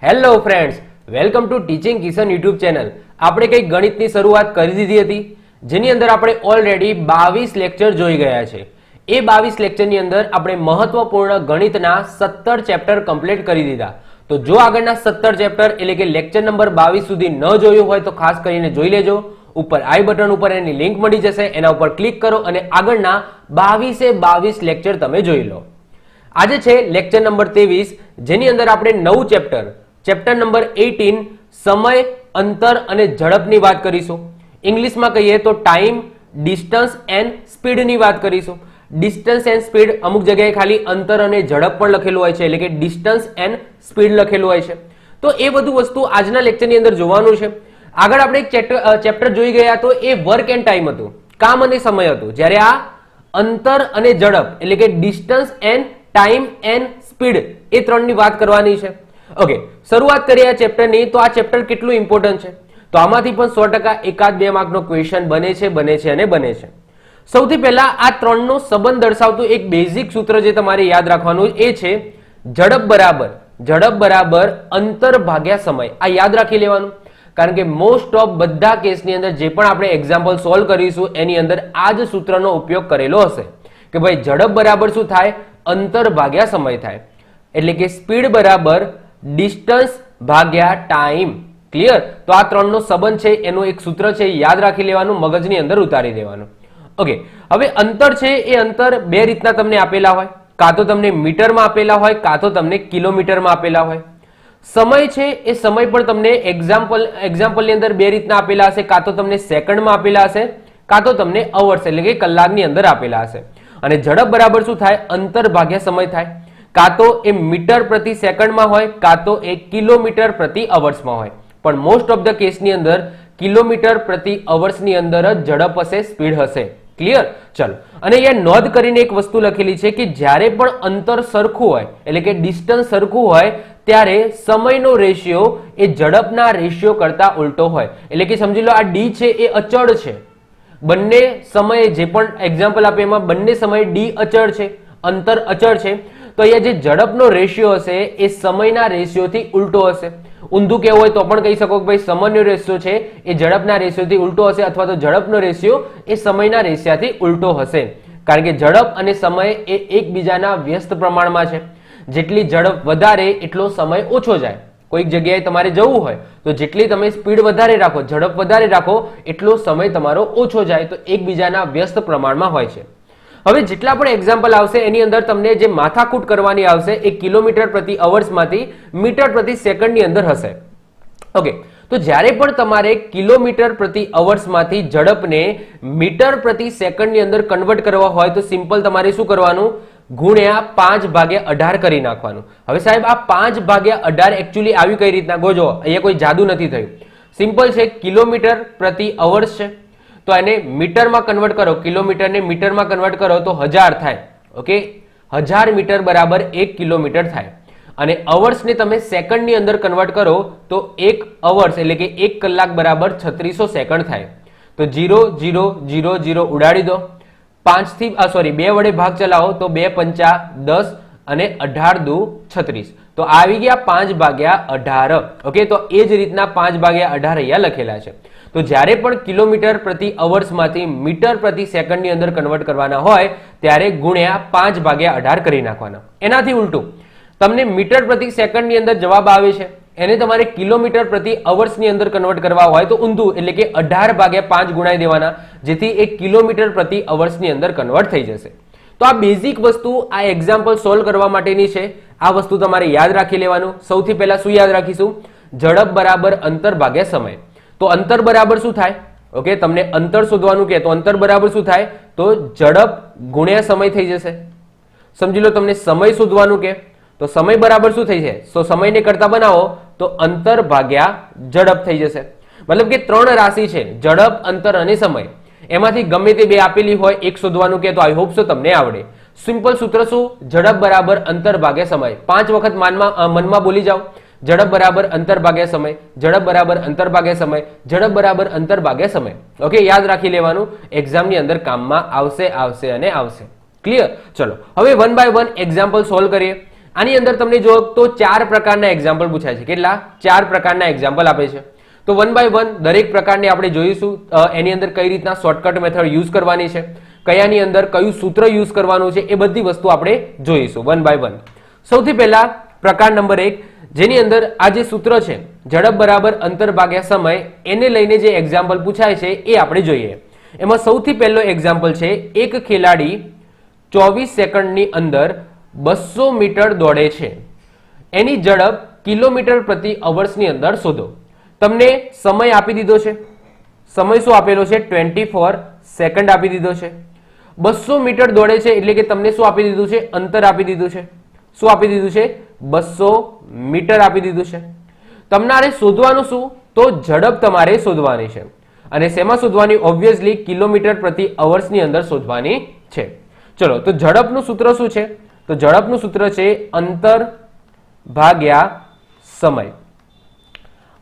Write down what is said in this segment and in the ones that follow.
Hello friends, welcome to teaching Kishan YouTube channel. આપણે કંઈક ગણિતની શરૂઆત કરી દીધી હતી, જેની અંદર આપણે ઓલરેડી 22 લેક્ચર જોઈ ગયા છે. એ 22 લેક્ચરની અંદર આપણે મહત્વપૂર્ણ ગણિતના 17 ચેપ્ટર કમ્પ્લીટ કરી દીધા. તો જો આગળના 17 ચેપ્ટર એટલે કે લેક્ચર નંબર 22 સુધી ન જોયું હોય તો ખાસ કરીને જોઈ લેજો. ઉપર આઈ બટન ઉપર એની લિંક મળી જશે, એના ઉપર ક્લિક કરો અને આગળના 22 લેક્ચર તમે જોઈ લો. આજે છે લેક્ચર નંબર 23, જેની અંદર આપણે નવું ચેપ્ટર નંબર 18 સમય, અંતર અને ઝડપની વાત કરીશું. ઇંગ્લિશમાં કહીએ તો ટાઈમ, ડિસ્ટન્સ એન્ડ સ્પીડની વાત કરીશું. ડિસ્ટન્સ એન્ડ સ્પીડ અમુક જગ્યાએ ખાલી અંતર અને ઝડપ પણ લખેલું હોય છે, એટલે કે ડિસ્ટન્સ એન્ડ સ્પીડ લખેલું હોય છે. તો એ બધું વસ્તુ આજના લેક્ચરની અંદર જોવાનું છે. આગળ આપણે એક ચેપ્ટર જોઈ ગયા તો એ વર્ક એન્ડ ટાઈમ હતું, કામ અને સમય હતું. જ્યારે આ અંતર અને ઝડપ એટલે કે distance and time and speed એ ત્રણની વાત કરવાની છે. ઓકે, શરૂઆત કરીએ આ ચેપ્ટરની. તો આ ચેપ્ટર કેટલું ઇમ્પોર્ટન્ટ છે, તો આમાંથી પણ 100% એકાદ બે માર્કનો ક્વેશ્ચન બને છે. સૌથી પહેલા આ ત્રણનો સંબંધ દર્શાવતું એક બેઝિક સૂત્ર જે તમારે યાદ રાખવાનું એ છે ઝડપ બરાબર અંતર ભાગ્યા સમય. આ યાદ રાખી લેવાનું, કારણ કે મોસ્ટ ઓફ બધા કેસની અંદર જે પણ આપણે એક્ઝામ્પલ સોલ્વ કરીશું એની અંદર આ જ સૂત્રનો ઉપયોગ કરેલો હશે કે ભાઈ ઝડપ બરાબર શું થાય, અંતર ભાગ્યા સમય થાય. એટલે કે સ્પીડ બરાબર ડિસ્ટન્સ ભાગ્યા ટાઈમ. ક્લિયર? તો આ ત્રણનો સંબંધ છે, એનું એક સૂત્ર છે, યાદ રાખી લેવાનું, મગજની અંદર ઉતારી દેવાનું. ઓકે, હવે અંતર છે એ અંતર બે રીતના તમને આપેલા હોય, કાં તો તમને મીટરમાં આપેલા હોય, કાં તો તમને કિલોમીટરમાં આપેલા હોય. સમય છે એ સમય પણ તમને એક્ઝામ્પલની અંદર બે રીતના આપેલા હશે, કાં તો તમને સેકન્ડમાં આપેલા હશે, કાં તો તમને અવર્સ એટલે કે કલાકની અંદર આપેલા હશે. અને ઝડપ બરાબર શું થાય, અંતર ભાગ્યા સમય થાય. કાં તો એ મીટર પ્રતિ સેકન્ડમાં હોય, કાં તો એ કિલોમીટર પ્રતિ અવર્સમાં હોય. પણ મોસ્ટ ઓફ ધ કેસની અંદર કિલોમીટર પ્રતિ અવર્સની અંદર જ ઝડપ હશે, સ્પીડ હશે. ક્લિયર? ચલો, અને અહીંયા નોંધ કરીને એક વસ્તુ લખેલી છે કે જ્યારે પણ અંતર સરખું હોય એટલે કે ડિસ્ટન્સ સરખું હોય ત્યારે સમયનો રેશિયો એ ઝડપના રેશિયો કરતા ઉલટો હોય. એટલે કે સમજી લો આ ડી છે એ અચળ છે, બંને સમયે જે પણ એક્ઝામ્પલ આપે એમાં બંને સમયે ડી અચળ છે, અંતર અચળ છે. તો અહીંયા જે ઝડપનો રેશિયો હશે એ સમયના રેશિયોથી ઉલટો હશે. ઊંધું કેવું હોય તો પણ કહી શકો કે ભાઈ સમયનો રેશિયો છે એ ઝડપના રેશિયોથી ઉલટો હશે, અથવા તો ઝડપનો રેશિયો એ સમયના રેશિયાથી ઉલટો હશે. કારણ કે ઝડપ અને સમય એ એકબીજાના વ્યસ્ત પ્રમાણમાં છે. જેટલી ઝડપ વધારે એટલો સમય ઓછો જાય. કોઈક જગ્યાએ તમારે જવું હોય તો જેટલી તમે સ્પીડ વધારે રાખો, ઝડપ વધારે રાખો, એટલો સમય તમારો ઓછો જાય. તો એકબીજાના વ્યસ્ત પ્રમાણમાં હોય છે. હવે જેટલા પણ એક્ઝામ્પલ આવશે એની અંદર તમને જે માથાકૂટ કરવાની આવશે એ કિલોમીટર પ્રતિ અવર્સમાંથી મીટર પ્રતિ સેકન્ડની અંદર હશે. ઓકે, તો જ્યારે પણ તમારે કિલોમીટર પ્રતિ અવર્સમાંથી ઝડપને મીટર પ્રતિ સેકન્ડની અંદર કન્વર્ટ કરવા હોય તો સિમ્પલ તમારે શું કરવાનું, ગુણ્યા 5/18 કરી નાખવાનું. હવે સાહેબ આ 5/18 એકચ્યુઅલી આવી કઈ રીતના ગોજો, અહીંયા કોઈ જાદુ નથી થયું. સિમ્પલ છે, કિલોમીટર પ્રતિ અવર્સ છે તો એને મીટરમાં કન્વર્ટ કરો, કિલોમીટરને મીટરમાં કન્વર્ટ કરો તો 1000 થાય. ઓકે, 1000 મીટર બરાબર 1 કિલોમીટર થાય. અને અવર્સને તમે સેકન્ડની અંદર કન્વર્ટ કરો તો 1 અવર્સ એટલે કે 1 કલાક બરાબર 3600 સેકન્ડ થાય. તો 0 0 0 0 ઉડાડી દો. 2 વડે ભાગ ચલાવો તો 2 પંચા 10 અને 18 દુ 36. તો આવી ગયા 5/18. ઓકે, તો એ જ રીતના 5/18 અહીંયા લખેલા છે. તો જ્યારે પણ કિલોમીટર પ્રતિ અવર્સમાંથી મીટર પ્રતિ સેકન્ડની અંદર કન્વર્ટ કરવાના હોય ત્યારે ગુણ્યા 5/18 કરી નાખવાના. એનાથી ઉલટું તમને મીટર પ્રતિ સેકન્ડની અંદર જવાબ આવે છે, એને તમારે કિલોમીટર પ્રતિ અવર્સની અંદર કન્વર્ટ કરવા હોય તો ઊંધું એટલે કે 18/5 ગુણાઈ દેવાના, જેથી એ કિલોમીટર પ્રતિ અવર્સની અંદર કન્વર્ટ થઈ જશે. તો આ બેઝિક વસ્તુ આ એક્ઝામ્પલ સોલ્વ કરવા માટેની છે. આ વસ્તુ તમારે યાદ રાખી લેવાનું. સૌથી પહેલા શું યાદ રાખીશું, ઝડપ બરાબર અંતર ભાગ્યા સમય. તો અંતર બરાબર શું થાય, ઓકે, તમને અંતર શોધવાનું કે તો અંતર બરાબર શું થાય, તો ઝડપ ગુણ્યા સમય થઈ જશે. સમજી લો તમને સમય શોધવાનું કે તો સમય બરાબર શું થઈ છે, તો સમયને કરતા બનાવો તો અંતર ભાગ્યા ઝડપ થઈ જશે. મતલબ કે 3 રાશિ છે, ઝડપ, અંતર અને સમય. એમાંથી ગમે તે બે આપેલી હોય એક શોધવાનું કે તો આઈ હોપ સો તમને આવડે. સિમ્પલ સૂત્ર શું, ઝડપ બરાબર અંતર ભાગ્યા સમય. 5 વખત મનમાં બોલી જાઓ, ઝડપ બરાબર અંતર ભાગ્યા સમય, ઝડપ બરાબર અંતર ભાગ્યા સમય, ઝડપ બરાબર અંતર ભાગ્યા સમય. ઓકે, યાદ રાખી લેવાનું, એક્ઝામની અંદર કામમાં આવશે. ક્લિયર? ચલો હવે 1 બાય 1 એક્ઝામ્પલ સોલ્વ કરીએ. આની અંદર તમને જો તો 4 પ્રકારના એક્ઝામ્પલ પૂછાય છે. કેટલા? 4 પ્રકારના એક્ઝામ્પલ આપે છે. તો વન બાય વન દરેક પ્રકારની આપણે જોઈશું. એની અંદર કઈ રીતના શોર્ટકટ મેથડ યુઝ કરવાની છે, કયાની અંદર કયું સૂત્ર યુઝ કરવાનું છે, એ બધી વસ્તુ આપણે જોઈશું વન બાય વન. સૌથી પહેલા પ્રકાર નંબર 1, જેની અંદર આ જે સૂત્ર છે ઝડપ બરાબર અંતર ભાગ્યા સમય, એને લઈને જે એક્ઝામ્પલ પૂછાય છે એ આપણે જોઈએ. એમાં સૌથી પહેલો એક્ઝામ્પલ છે, એક ખેલાડી 24 સેકન્ડની અંદર 200 મીટર દોડે છે, એની ઝડપ કિલોમીટર પ્રતિ અવર્સની અંદર શોધો. તમને સમય આપી દીધો છે, સમય શું આપેલો છે? 24 સેકન્ડ આપી દીધો છે. 200 મીટર દોડે છે એટલે કે તમને શું આપી દીધું છે? અંતર આપી દીધું છે. શું આપી દીધું છે? 200 મીટર આપી દીધું છે. તમારે શોધવાનું શું? તો ઝડપ તમારે શોધવાની છે. અને શેમાં શોધવાની? ઓબ્વિયસલી કિલોમીટર પ્રતિ અવર્સની અંદર શોધવાની છે. ચલો, તો ઝડપનું સૂત્ર શું છે? તો ઝડપનું સૂત્ર છે અંતર ભાગ્યા સમય.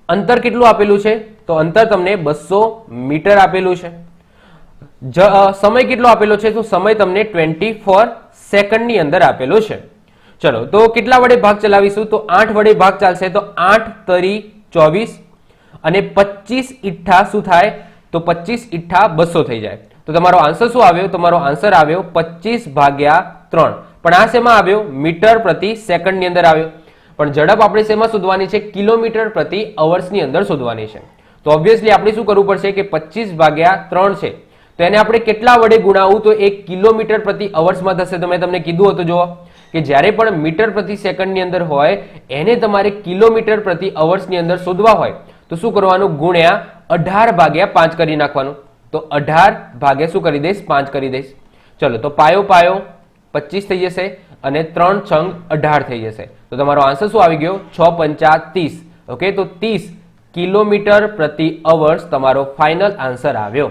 અંતર કેટલું આપેલું છે? તો અંતર તમને 200 મીટર આપેલું છે. સમય કેટલો આપેલો છે? તો સમય તમને 24 સેકન્ડની અંદર આપેલો છે. ચલો, તો કેટલા વડે ભાગ ચલાવીશું? તો 8 વડે ભાગ ચાલશે. તો 8 તરી 24 અને 25 ઈઠ્ઠા શું થાય? તો 25 ઈઠ્ઠા 200 થઈ જાય. તો તમારો આન્સર શું આવ્યો? તમારો આન્સર આવ્યો 25 ભાગ્યા 3. પણ આ શેમાં આવ્યો? મીટર પ્રતિ સેકન્ડની અંદર આવ્યો. પણ ઝડપ આપણે શેમાં શોધવાની છે? કિલોમીટર પ્રતિ અવર્સની અંદર શોધવાની છે. તો ઓબ્વિયસલી આપણે શું કરવું પડશે કે 25 ભાગ્યા 3 છે, તો એને આપણે કેટલા વડે ગુણાવવું? તો 1 કિલોમીટર પ્રતિ અવર્સમાં થશે. તો મેં તમને કીધું હતું જો કે જ્યારે પણ મીટર પ્રતિ સેકન્ડની અંદર હોય એને તમારે કિલોમીટર પ્રતિ અવર્સની અંદર શોધવા હોય તો શું કરવાનું? ગુણ્યા 18 ભાગ્યા 5 કરી નાખવાનું. તો 18 ભાગ્યા શું કરી દઈશ? 5 કરી દઈશ. ચલો, તો પાયો પાયો 25 થઈ જશે અને 3 છંગ 18 થઈ જશે. તો તમારો આન્સર શું આવી ગયો? 6 પંચા 30. ઓકે, તો 30 કિલોમીટર પ્રતિ અવર્સ તમારો ફાઇનલ આન્સર આવ્યો.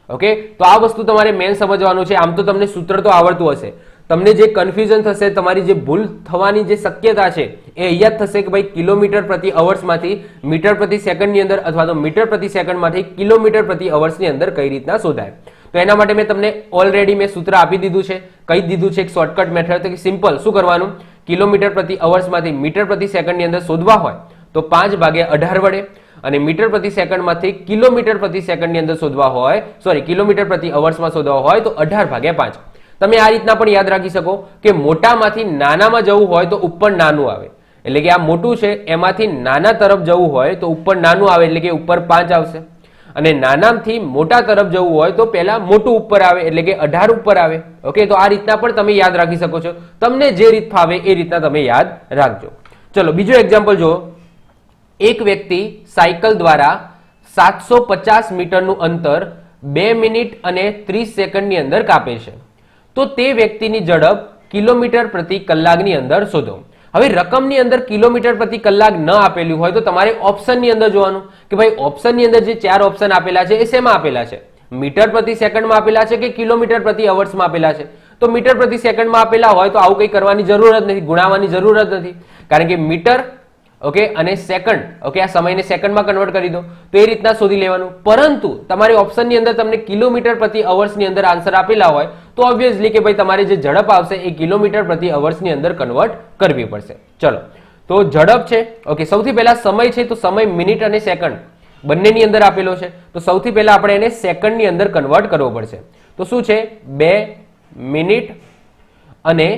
ઓકે, તો આ વસ્તુ તમારે મેન સમજવાનું છે. આમ તો તમને સૂત્ર તો આવડતું હશે, તમને જે કન્ફ્યુઝન થશે, તમારી જે ભૂલ થવાની જે શક્યતા છે એ અહીંયા જ થશે કે ભાઈ કિલોમીટર પ્રતિ અવર્સમાંથી મીટર પ્રતિ સેકન્ડની અંદર અથવા તો મીટર પ્રતિ સેકન્ડમાંથી કિલોમીટર પ્રતિ અવર્સની અંદર કઈ રીતના શોધાય. તો એના માટે મેં તમને ઓલરેડી મેં સૂત્ર આપી દીધું છે, કહી દીધું છે એક શોર્ટકટ મેથડ. તો સિમ્પલ શું કરવાનું? કિલોમીટર પ્રતિ અવર્સમાંથી મીટર પ્રતિ સેકન્ડની અંદર શોધવા હોય તો 5 ભાગ્યા 18 વડે, અને મીટર પ્રતિ સેકન્ડમાંથી કિલોમીટર પ્રતિ સેકન્ડની અંદર શોધવા હોય, સોરી કિલોમીટર પ્રતિ અવર્સમાં શોધવા હોય તો 18 ભાગ્યા 5. તમે આ રીતના પણ યાદ રાખી શકો કે મોટામાંથી નાનામાં જવું હોય તો ઉપર નાનું આવે, એટલે કે આ મોટું છે એમાંથી નાના તરફ જવું હોય તો ઉપર નાનું આવે, એટલે કે ઉપર 5 આવશે. અને નાનાથી મોટા તરફ જવું હોય તો પહેલા મોટું ઉપર આવે, એટલે કે 18 ઉપર આવે. ઓકે, તો આ રીતના પણ તમે યાદ રાખી શકો છો. તમને જે રીત ફાવે એ રીતના તમે યાદ રાખજો. ચલો, બીજો એક્ઝામ્પલ જુઓ. એક વ્યક્તિ સાયકલ દ્વારા 750 મીટરનું અંતર 2 મિનિટ અને 30 સેકન્ડની અંદર કાપે છે, તો તે વ્યક્તિની ઝડપ કિલોમીટર પ્રતિ કલાકની અંદર શોધો. હવે રકમની અંદર કિલોમીટર પ્રતિ કલાક ન આપેલું હોય તો તમારે ઓપ્શનની અંદર જોવાનું કે ભાઈ ઓપ્શનની અંદર જે 4 ઓપ્શન આપેલા છે એ શેમાં આપેલા છે? મીટર પ્રતિ સેકન્ડમાં આપેલા છે કે કિલોમીટર પ્રતિ અવર્સમાં આપેલા છે? તો મીટર પ્રતિ સેકન્ડમાં આપેલા હોય તો આવું કંઈ કરવાની જરૂર જ નથી, ગુણાવવાની જરૂર જ નથી, કારણ કે મીટર ઓકે અને સેકન્ડ, ઓકે આ સમયને સેકન્ડમાં કન્વર્ટ કરી દો તો એ રીતના શોધી લેવાનું. પરંતુ તમારી ઓપ્શનની અંદર તમને કિલોમીટર પ્રતિ અવર્સની અંદર આન્સર આપેલા હોય તો ઓબ્વિયસલી કે ભાઈ તમારે જે ઝડપ આવશે એ કિલોમીટર પ્રતિ અવર્સની અંદર કન્વર્ટ કરવી પડશે. ચલો, તો ઝડપ છે. ઓકે, સૌથી પહેલા સમય છે, તો સમય મિનિટ અને સેકન્ડ બંનેની અંદર આપેલો છે. તો સૌથી પહેલા આપણે એને સેકન્ડની અંદર કન્વર્ટ કરવો પડશે. તો શું છે? 2 મિનિટ અને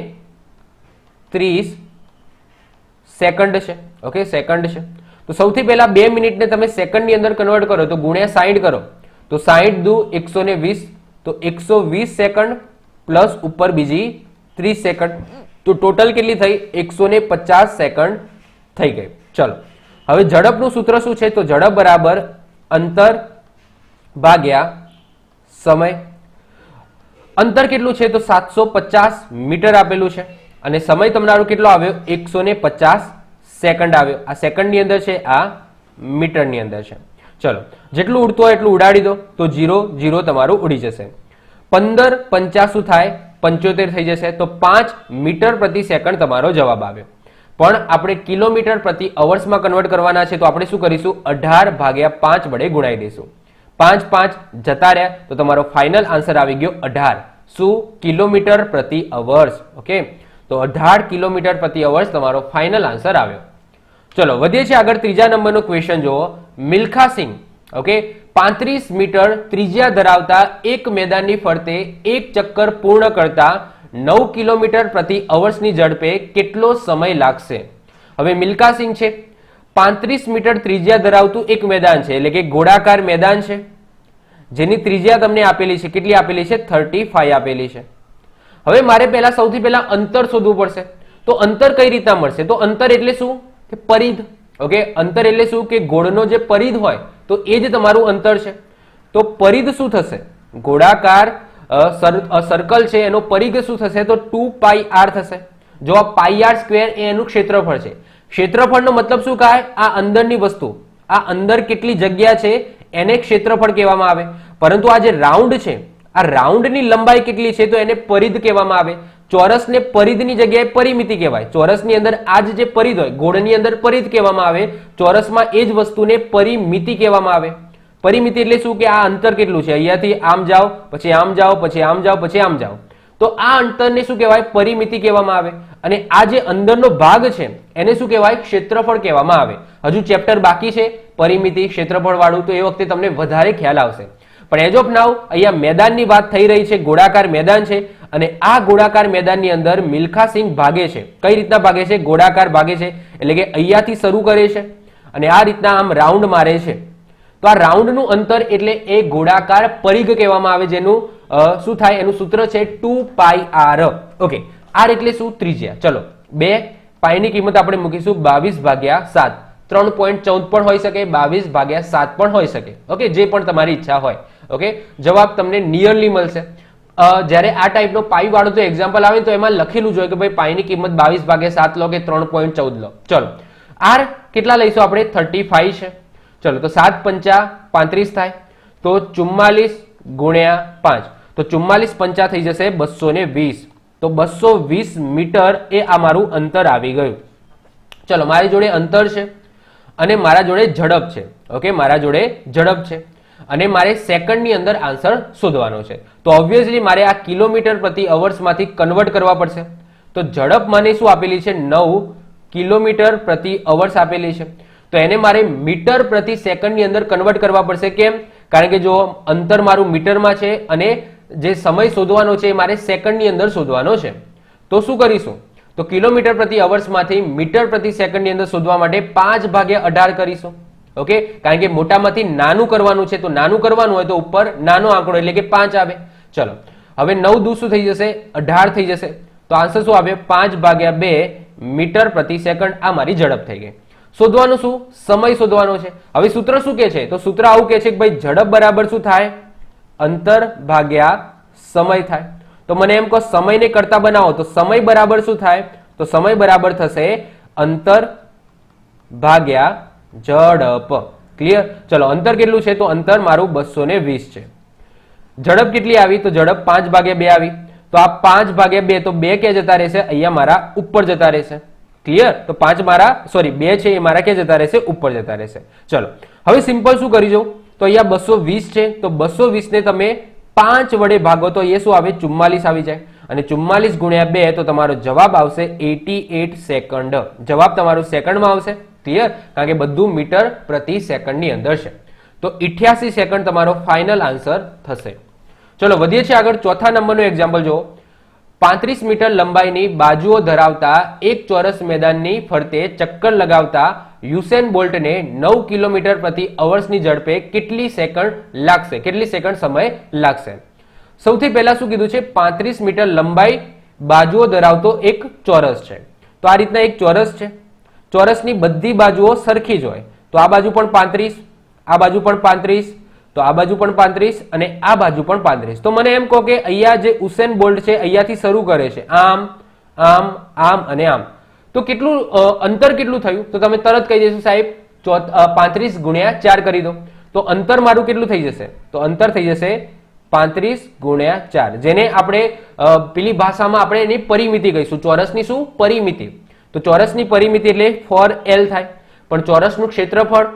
30 સેકન્ડ છે. ઓકે, સેકન્ડ છે. તો સૌથી પહેલા 2 મિનિટને તમે સેકન્ડની અંદર કન્વર્ટ કરો તો ગુણ્યા 60 કરો તો 60 દુ 120, તો 120 સેકન્ડ પ્લસ ઉપર બીજી 30 સેકન્ડ, તો ટોટલ કેટલી થઈ? 150 સેકન્ડ થઈ ગઈ. ચલો, હવે ઝડપનું સૂત્ર શું છે? તો ઝડપ બરાબર અંતર ભાગ્યા સમય. અંતર કેટલું છે? તો 750 મીટર આપેલું છે અને સમય તમારો કેટલો આવ્યો? 150 સેકન્ડ આવ્યો. આ સેકન્ડની અંદર છે, આ મીટરની અંદર છે. ચલો, જેટલું ઉડતું હોય એટલું ઉડાડી દો તો 0 0 તમારું ઉડી જશે. 15 50 શું થાય? 75 થઈ જશે. તો 5 મીટર પ્રતિ સેકન્ડ તમારો જવાબ આવ્યો. પણ આપણે કિલોમીટર પ્રતિ અવર્સમાં કન્વર્ટ કરવાના છે તો આપણે શું કરીશું? 18 ભાગ્યા 5 વડે ગુણાઈ દઈશું. 5 5 જતા રહ્યા તો તમારો ફાઇનલ આન્સર આવી ગયો 18. શું? કિલોમીટર પ્રતિ અવર્સ. ઓકે, તો 18 કિલોમીટર પ્રતિ અવર્સ તમારો ફાઇનલ આન્સર આવ્યો. ચલો વધીએ છીએ આગળ. ત્રીજા નંબરનો ક્વેશ્ચન જુઓ. મિલ્ખા સિંહ ઓકે 35 મીટર ત્રિજ્યા ધરાવતા એક મેદાનની ફરતે એક ચક્કર પૂર્ણ કરતા 9 કિલોમીટર પ્રતિ અવર્સની ઝડપે કેટલો સમય લાગશે? હવે મિલ્ખા સિંહ છે, 35 મીટર ત્રિજ્યા ધરાવતું એક મેદાન છે, એટલે કે ગોળાકાર મેદાન છે, જેની ત્રિજ્યા તમને આપેલી છે. કેટલી આપેલી છે? 35 આપેલી છે. હવે મારે સૌથી પહેલા અંતર શોધવું પડશે. તો અંતર કઈ રીતના મળશે? તો અંતર એટલે શું? કે પરિધ. ઓકે, અંતર એટલે શું? કે ગોળનો જે પરિધ હોય તો એ જ તમારું અંતર છે. તો પરિધ શું થશે? ગોળાકાર સર્કલ છે એનો પરિઘ શું થશે? તો 2πr થશે. જો આ πr સ્ક્વેર એ એનું ક્ષેત્રફળ છે. ક્ષેત્રફળનો મતલબ શું કહે? આ અંદરની વસ્તુ, આ અંદર કેટલી જગ્યા છે એને ક્ષેત્રફળ કહેવામાં આવે. પરંતુ આ જે રાઉન્ડ છે, આ રાઉન્ડની લંબાઈ કેટલી છે તો એને પરિધ કહેવામાં આવે. ચોરસને પરિધની જગ્યાએ પરિમિતિ કહેવાય. ચોરસની અંદર આ જે પરિધ હોય, ગોળની અંદર પરિધ કહેવામાં આવે, ચોરસમાં એ જ વસ્તુને પરિમિતિ કહેવામાં આવે. પરિમિતિ એટલે શું? કે આ અંતર કેટલું છે, અહીંયાથી આમ જાઓ, પછી આમ જાઓ, પછી આમ જાઓ, પછી આમ જાઓ, તો આ અંતરને શું કહેવાય? પરિમિતિ કહેવામાં આવે. અને આ જે અંદરનો ભાગ છે એને શું કહેવાય? ક્ષેત્રફળ કહેવામાં આવે. હજુ ચેપ્ટર બાકી છે પરિમિતિ ક્ષેત્રફળ વાળું, તો એ વખતે તમને વધારે ખ્યાલ આવશે. પણ એજ ઓફ નાઉ અહીંયા મેદાનની વાત થઈ રહી છે, ગોળાકાર મેદાન છે, અને આ ગોળાકાર મેદાનની અંદર મિલ્ખા સિંહ ભાગે છે. કઈ રીતના ભાગે છે? ગોળાકાર ભાગે છે, એટલે કે અહીંયાથી શરૂ કરે છે અને આ રીતના આમ રાઉન્ડ મારે છે. તો આ રાઉન્ડનું અંતર એટલે એ ગોળાકાર પરિઘ કહેવામાં આવે, જેનું શું થાય? એનું સૂત્ર છે 2πr. ઓકે, r એટલે શું? ત્રિજ્યા. ચલો 2 પાઈની કિંમત આપણે મૂકીશું 22/7. 3.14 પણ હોઈ શકે, 22/7 પણ હોઈ શકે. ઓકે, જે પણ તમારી ઈચ્છા હોય. ઓકે, જવાબ તમને નિયરલી મળશે. જ્યારે આ ટાઈપનો પાઈ વાળું તો એક્ઝામ્પલ આવે તો એમાં લખેલું જોઈએ કે ભાઈ પાઈની કિંમત 22/7 લો કે 3.14 લો. ચલો r કેટલા લઈશું આપણે? 35 છે. ચલો તો 7 5 35 થાય, તો 44 ગુણ્યા 5, તો 44 5 થઈ જશે 220. તો 220 મીટર એ આ મારું અંતર આવી ગયું. ચલો મારી જોડે અંતર છે અને મારા જોડે ઝડપ છે. ઓકે, મારા જોડે ઝડપ છે અને મારે સેકન્ડની અંદર આન્સર શોધવાનો છે. તો ઓબ્વિયસલી મારે આ કિલોમીટર પ્રતિ અવર્સમાંથી કન્વર્ટ કરવા પડશે. તો ઝડપ મને શું આપેલી છે? 9 કિલોમીટર પ્રતિ અવર્સ આપેલી છે. તો એને મારે મીટર પ્રતિ સેકન્ડની અંદર કન્વર્ટ કરવા પડશે. કેમ? કારણ કે જો અંતર મારું મીટરમાં છે અને જે સમય શોધવાનો છે એ મારે સેકન્ડની અંદર શોધવાનો છે. તો શું કરીશું? તો કિલોમીટર પ્રતિ અવર્સમાંથી મીટર પ્રતિ સેકન્ડની અંદર શોધવા માટે 5/18 કરીશું. ઓકે, કારણ કે મોટામાંથી નાનું કરવાનું છે, તો નાનું કરવાનું હોય તો ઉપર નાનો આંકડો એટલે કે 5 આવે. ચલો હવે 9 દુ શું થઈ જશે? 18 થઈ જશે. તો આન્સર શું આવે? 5/2 મીટર પ્રતિ સેકન્ડ. આ મારી ઝડપ થઈ ગઈ. શોધવાનું શું? સમય શોધવાનો છે. હવે સૂત્ર શું કે છે? તો સૂત્ર આવું કે છે કે ભાઈ ઝડપ બરાબર શું થાય? અંતર ભાગ્યા સમય થાય. તો મને એમ કહો સમયને કરતા બનાવો તો સમય બરાબર શું થાય? તો સમય બરાબર થશે અંતર ભાગ્યા ઝડપ. ક્લિયર? ચલો અંતર કેટલું છે? તો અંતર મારું 220 છે. ઝડપ કેટલી આવી? તો ઝડપ 5/2 આવી. તો આ 5/2 તો 2 ક્યાં જતા રહેશે? અહીંયા મારા ઉપર જતા રહેશે. ક્લિયર? તો 5 મારા 2 છે એ મારા ક્યાં જતા રહેશે? ઉપર જતા રહેશે. ચલો હવે સિમ્પલ શું કરી દઉં? તો અહીંયા 220 છે, તો 220 ને તમે 5 વડે ભાગો તો એ શું આવે? 44 આવી જાય. અને 44 ગુણ્યા 2 તો તમારો જવાબ આવશે 88 સેકન્ડ. જવાબ તમારો સેકન્ડમાં આવશે. ક્લિયર? કારણ કે બધું મીટર પ્રતિ સેકન્ડની અંદર છે. તો 88 સેકન્ડ તમારો ફાઇનલ આન્સર થશે. ચલો વધીએ છીએ આગળ. ચોથા નંબરનું એક્ઝામ્પલ જુઓ. 35 મીટર લંબાઈની બાજુઓ ધરાવતા એક ચોરસ મેદાનની ફરતે ચક્કર લગાવતા યુસેન બોલ્ટને 9 કિલોમીટર પ્રતિ અવર્સની ઝડપે કેટલી સેકન્ડ લાગશે? કેટલી સેકન્ડ સમય લાગશે? સૌથી પહેલા શું કીધું છે? 35 મીટર લંબાઈ બાજુઓ ધરાવતો એક ચોરસ છે. તો આ રીતના એક ચોરસ છે. ચોરસની બધી બાજુઓ સરખી જ હોય. તો આ બાજુ પણ 35, આ બાજુ પણ 35, તો આ બાજુ પણ 35 અને આ બાજુ પણ 35. તો મને એમ કહો કે અહીંયા જે ઉસેન બોલ્ટ છે અહીંયાથી શરૂ કરે છે, આમ આમ આમ અને આમ, તો કેટલું અંતર કેટલું થયું? તો તમે તરત કહી દેશો સાહેબ 35 ગુણ્યા 4 કરી દો. તો અંતર મારું કેટલું થઈ જશે? તો અંતર થઈ જશે 35 ગુણ્યા 4, જેને આપણે પેલી ભાષામાં આપણે એની પરિમિતિ કહીશું. ચોરસની શું? પરિમિતિ. તો ચોરસની પરિમિતિ એટલે 4L થાય, પણ ચોરસનું ક્ષેત્રફળ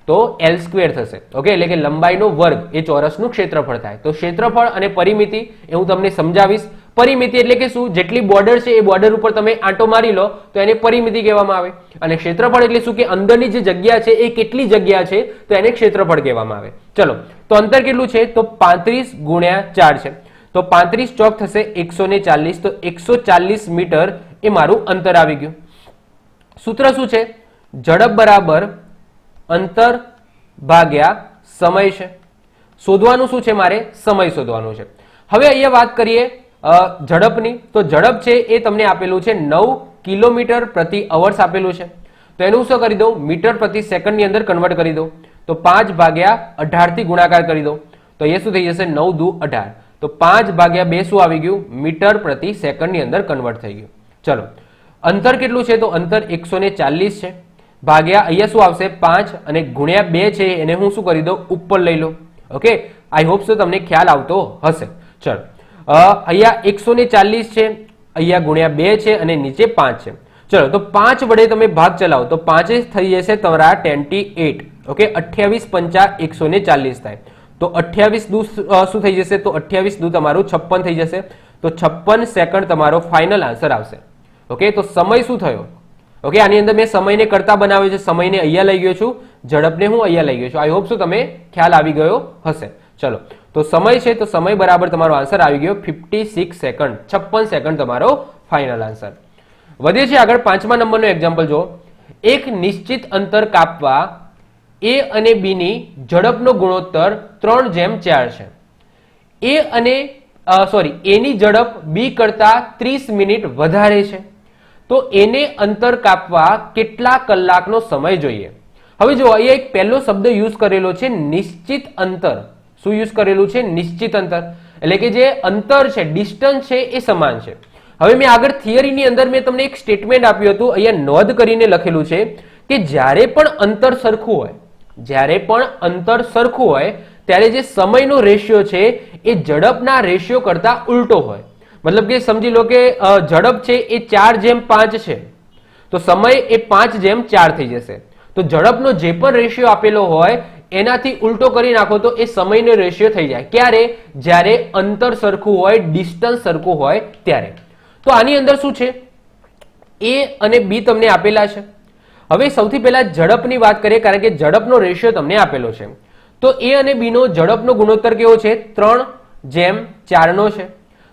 તો L² થશે. ઓકે, એટલે કે લંબાઈનો વર્ગ એ ચોરસનું ક્ષેત્રફળ થાય. તો ક્ષેત્રફળ અને પરિમિતિ એ હું તમને સમજાવીશ, પરિમિતિ એટલે કે શું? જેટલી બોર્ડર છે એ બોર્ડર ઉપર તમે આંટો મારી લો તો એને પરિમિતિ કહેવામાં આવે. અને ક્ષેત્રફળ એટલે શું? કે અંદરની જે જગ્યા છે એ કેટલી જગ્યા છે તો એને ક્ષેત્રફળ કહેવામાં આવે. ચલો, તો અંતર કેટલું છે? તો 35 ગુણ્યા 4 છે. તો 35 ચોક થશે 140. તો 140 મીટર એ મારું અંતર આવી ગયું. સૂત્ર શું છે? ઝડપ બરાબર અંતર ભાગ્યા સમય છે. શોધવાનું શું છે? મારે સમય શોધવાનું છે. હવે અહીંયા વાત કરીએ ઝડપની. તો ઝડપ છે એ તમને આપેલું છે 9 કિલોમીટર પ્રતિ અવર્સ આપેલું છે. તો એનું શું કરી દઉં? મીટર પ્રતિ સેકન્ડની અંદર કન્વર્ટ કરી દઉં. તો 5 ભાગ્યા 18 થી ગુણાકાર કરી દઉં. તો એ શું થઈ જશે? 9 દુ 18. તો 5 ભાગ્યા 2 શું આવી ગયું? મીટર પ્રતિ સેકન્ડની અંદર કન્વર્ટ થઈ ગયું. ચલો, અંતર કેટલું છે? તો અંતર 140 છે. ભાગ્યા અહીંયા શું આવશે? 5 અને ગુણ્યા 2 છે એને હું શું કરી દઉં? ઉપર લઈ લો. ઓકે, આઈ હોપ સો તમને ખ્યાલ આવતો હશે. ચલો, અહીંયા 140 છે, અહીંયા ગુણ્યા 2 છે અને નીચે 5 છે. ચલો, તો 5 વડે તમે ભાગ ચલાવો તો 5 થઈ જશે તમારા 28. ઓકે, 28 પંચા 140 થાય. તો 28 દુ શું થઈ જશે? તો 28 દુ તમારું 56 થઈ જશે. તો 56 સેકન્ડ તમારો ફાઇનલ આન્સર આવશે. ઓકે, તો સમય શું થયો? ઓકે, આની અંદર મેં સમયને કરતા બનાવ્યો છે. સમયને અહીંયા લઈ ગયો છું, ઝડપને હું અહીંયા લઈ ગયો છું. આઈ હોપ સો તમે ખ્યાલ આવી ગયો હશે. ચલો, તો સમય છે તો સમય બરાબર તમારો આન્સર આવી ગયો 56 સેકન્ડ. 56 સેકન્ડ તમારો ફાઇનલ આન્સર. વધીએ છીએ આગળ. 5મા નંબરનો એક્ઝામ્પલ જો. એક નિશ્ચિત અંતર કાપવા એ અને બી ની ઝડપનો ગુણોત્તર 3:4 છે. એ અને એની ઝડપ બી કરતા 30 મિનિટ વધારે છે. તો એને અંતર કાપવા કેટલા કલાકનો સમય જોઈએ? હવે જો અહીંયા એક પહેલો શબ્દ યુઝ કરેલો છે નિશ્ચિત અંતર. શું યુઝ કરેલું છે? નિશ્ચિત અંતર. એટલે કે જે અંતર છે, ડિસ્ટન્સ છે એ સમાન છે. હવે મેં આગળ થિયરીની અંદર મેં તમને એક સ્ટેટમેન્ટ આપ્યું હતું, અહીંયા નોંધ કરીને લખેલું છે કે જ્યારે પણ અંતર સરખું હોય, જ્યારે પણ અંતર સરખું હોય ત્યારે જે સમયનો રેશિયો છે એ ઝડપના રેશિયો કરતા ઉલટો હોય. મતલબ કે સમજી લો કે ઝડપ છે એ 4:5 છે તો સમય એ 5:4 થઈ જશે. તો ઝડપનો જે પણ રેશિયો આપેલો હોય એનાથી ઉલટો કરી નાખો તો એ સમયનો રેશિયો થઈ જાય. ક્યારે? જ્યારે અંતર સરખું હોય, ડિસ્ટન્સ સરખું હોય ત્યારે. તો આની અંદર શું છે? એ અને બી તમને આપેલા છે. હવે સૌથી પહેલા ઝડપની વાત કરીએ કારણ કે ઝડપનો રેશિયો તમને આપેલો છે. તો એ અને બી નો ઝડપનો ગુણોત્તર કેવો છે? 3:4 નો છે.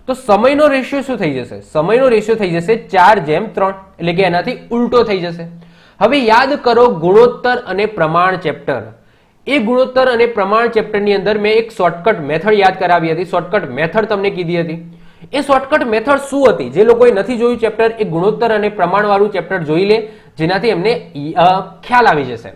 તો સમયનો રેશિયો શું થઈ જશે? સમયનો રેશિયો થઈ જશે 4:3, એટલે કે એનાથી ઉલટો થઈ જશે. હવે યાદ કરો ગુણોત્તર અને પ્રમાણ ચેપ્ટર. એ ગુણોત્તર અને પ્રમાણ ચેપ્ટરની અંદર મેં એક શોર્ટકટ મેથડ યાદ કરાવી હતી. શોર્ટકટ મેથડ તમને કીધી હતી. એ શોર્ટકટ મેથડ શું હતી? જે લોકોએ નથી જોયું ચેપ્ટર, એ ગુણોત્તર અને પ્રમાણ વાળું ચેપ્ટર જોઈ લે, જેનાથી એમને ખ્યાલ આવી જશે.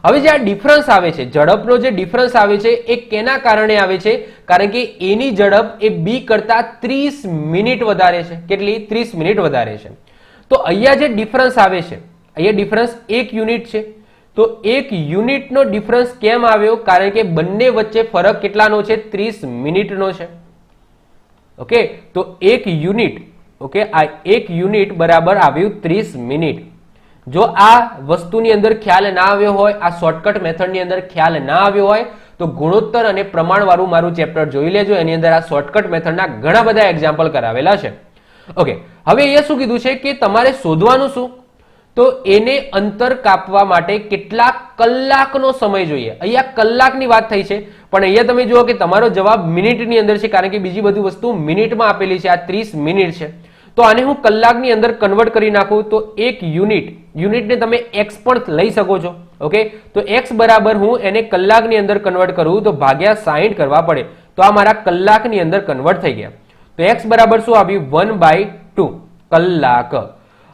હવે જે આ ડિફરન્સ આવે છે, ઝડપનો જે ડિફરન્સ આવે છે એ કેના કારણે આવે છે? કારણ કે એની ઝડપ એ બી કરતા 30 મિનિટ વધારે છે. કેટલી? 30 મિનિટ વધારે છે. તો અહીંયા જે ડિફરન્સ આવે છે, અહીંયા ડિફરન્સ 1 યુનિટ છે. તો 1 યુનિટનો ડિફરન્સ કેમ આવ્યો? કારણ કે બંને વચ્ચે ફરક કેટલાનો છે? 30 મિનિટનો છે. ઓકે, તો 1 યુનિટ, ઓકે, આ 1 યુનિટ બરાબર આવ્યું 30 મિનિટ. જો આ વસ્તુની અંદર ખ્યાલ ના આવ્યો હોય, આ શોર્ટકટ મેથડની અંદર ખ્યાલ ના આવ્યો હોય તો ગુણોત્તર અને પ્રમાણ વાળું મારું ચેપ્ટર જોઈ લેજો. એની અંદર આ શોર્ટકટ મેથડના ઘણા બધા એક્ઝામ્પલ કરાવેલા છે. ઓકે, હવે અહીંયા શું કીધું છે કે તમારે શોધવાનું શું? તો એને અંતર કાપવા માટે કેટલા કલાકનો સમય જોઈએ? અહીંયા કલાકની વાત થઈ છે, પણ અહીંયા તમે જુઓ કે તમારો જવાબ મિનિટની અંદર છે કારણ કે બીજી બધી વસ્તુ મિનિટમાં આપેલી છે. આ 30 મિનિટ છે. તો આને હું કલાકની અંદર કન્વર્ટ કરી નાખું તો 1 યુનિટને તમે x પણ લઈ શકો છો. ઓકે, તો x બરાબર હું એને કલાકની અંદર કન્વર્ટ કરું તો ભાગ્યા 60 કરવા પડે. તો આ મારા કલાકની અંદર કન્વર્ટ થઈ ગયા. તો x બરાબર શું આવ્યું? 1/2 કલાક.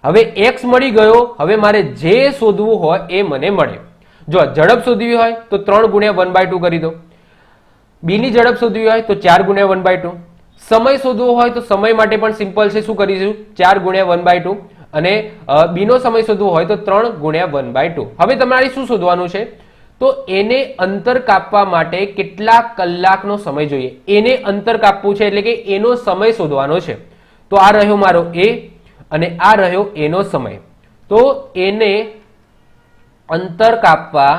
હવે x મળી ગયો. હવે મારે જે શોધવું હોય એ મને મળે. જો ઝડપ શોધવી હોય તો 3 ગુણ્યા 1/2 કરી દો. બી ની ઝડપ શોધવી હોય તો 4 ગુણ્યા 1/2. સમય શોધવો હોય તો સમય માટે પણ સિમ્પલ છે. શું કરીશું? 4 ગુણ્યા 1/2. અને બી નો સમય શોધવો હોય તો 3 ગુણ્યા 1/2. હવે તમારે શું શોધવાનું છે? તો એને અંતર કાપવા માટે કેટલા કલાકનો સમય જોઈએ? એને અંતર કાપવું છે એટલે કે એનો સમય શોધવાનો છે. તો આ રહ્યો મારો એ અને આ રહ્યો એનો સમય. તો એને અંતર કાપવા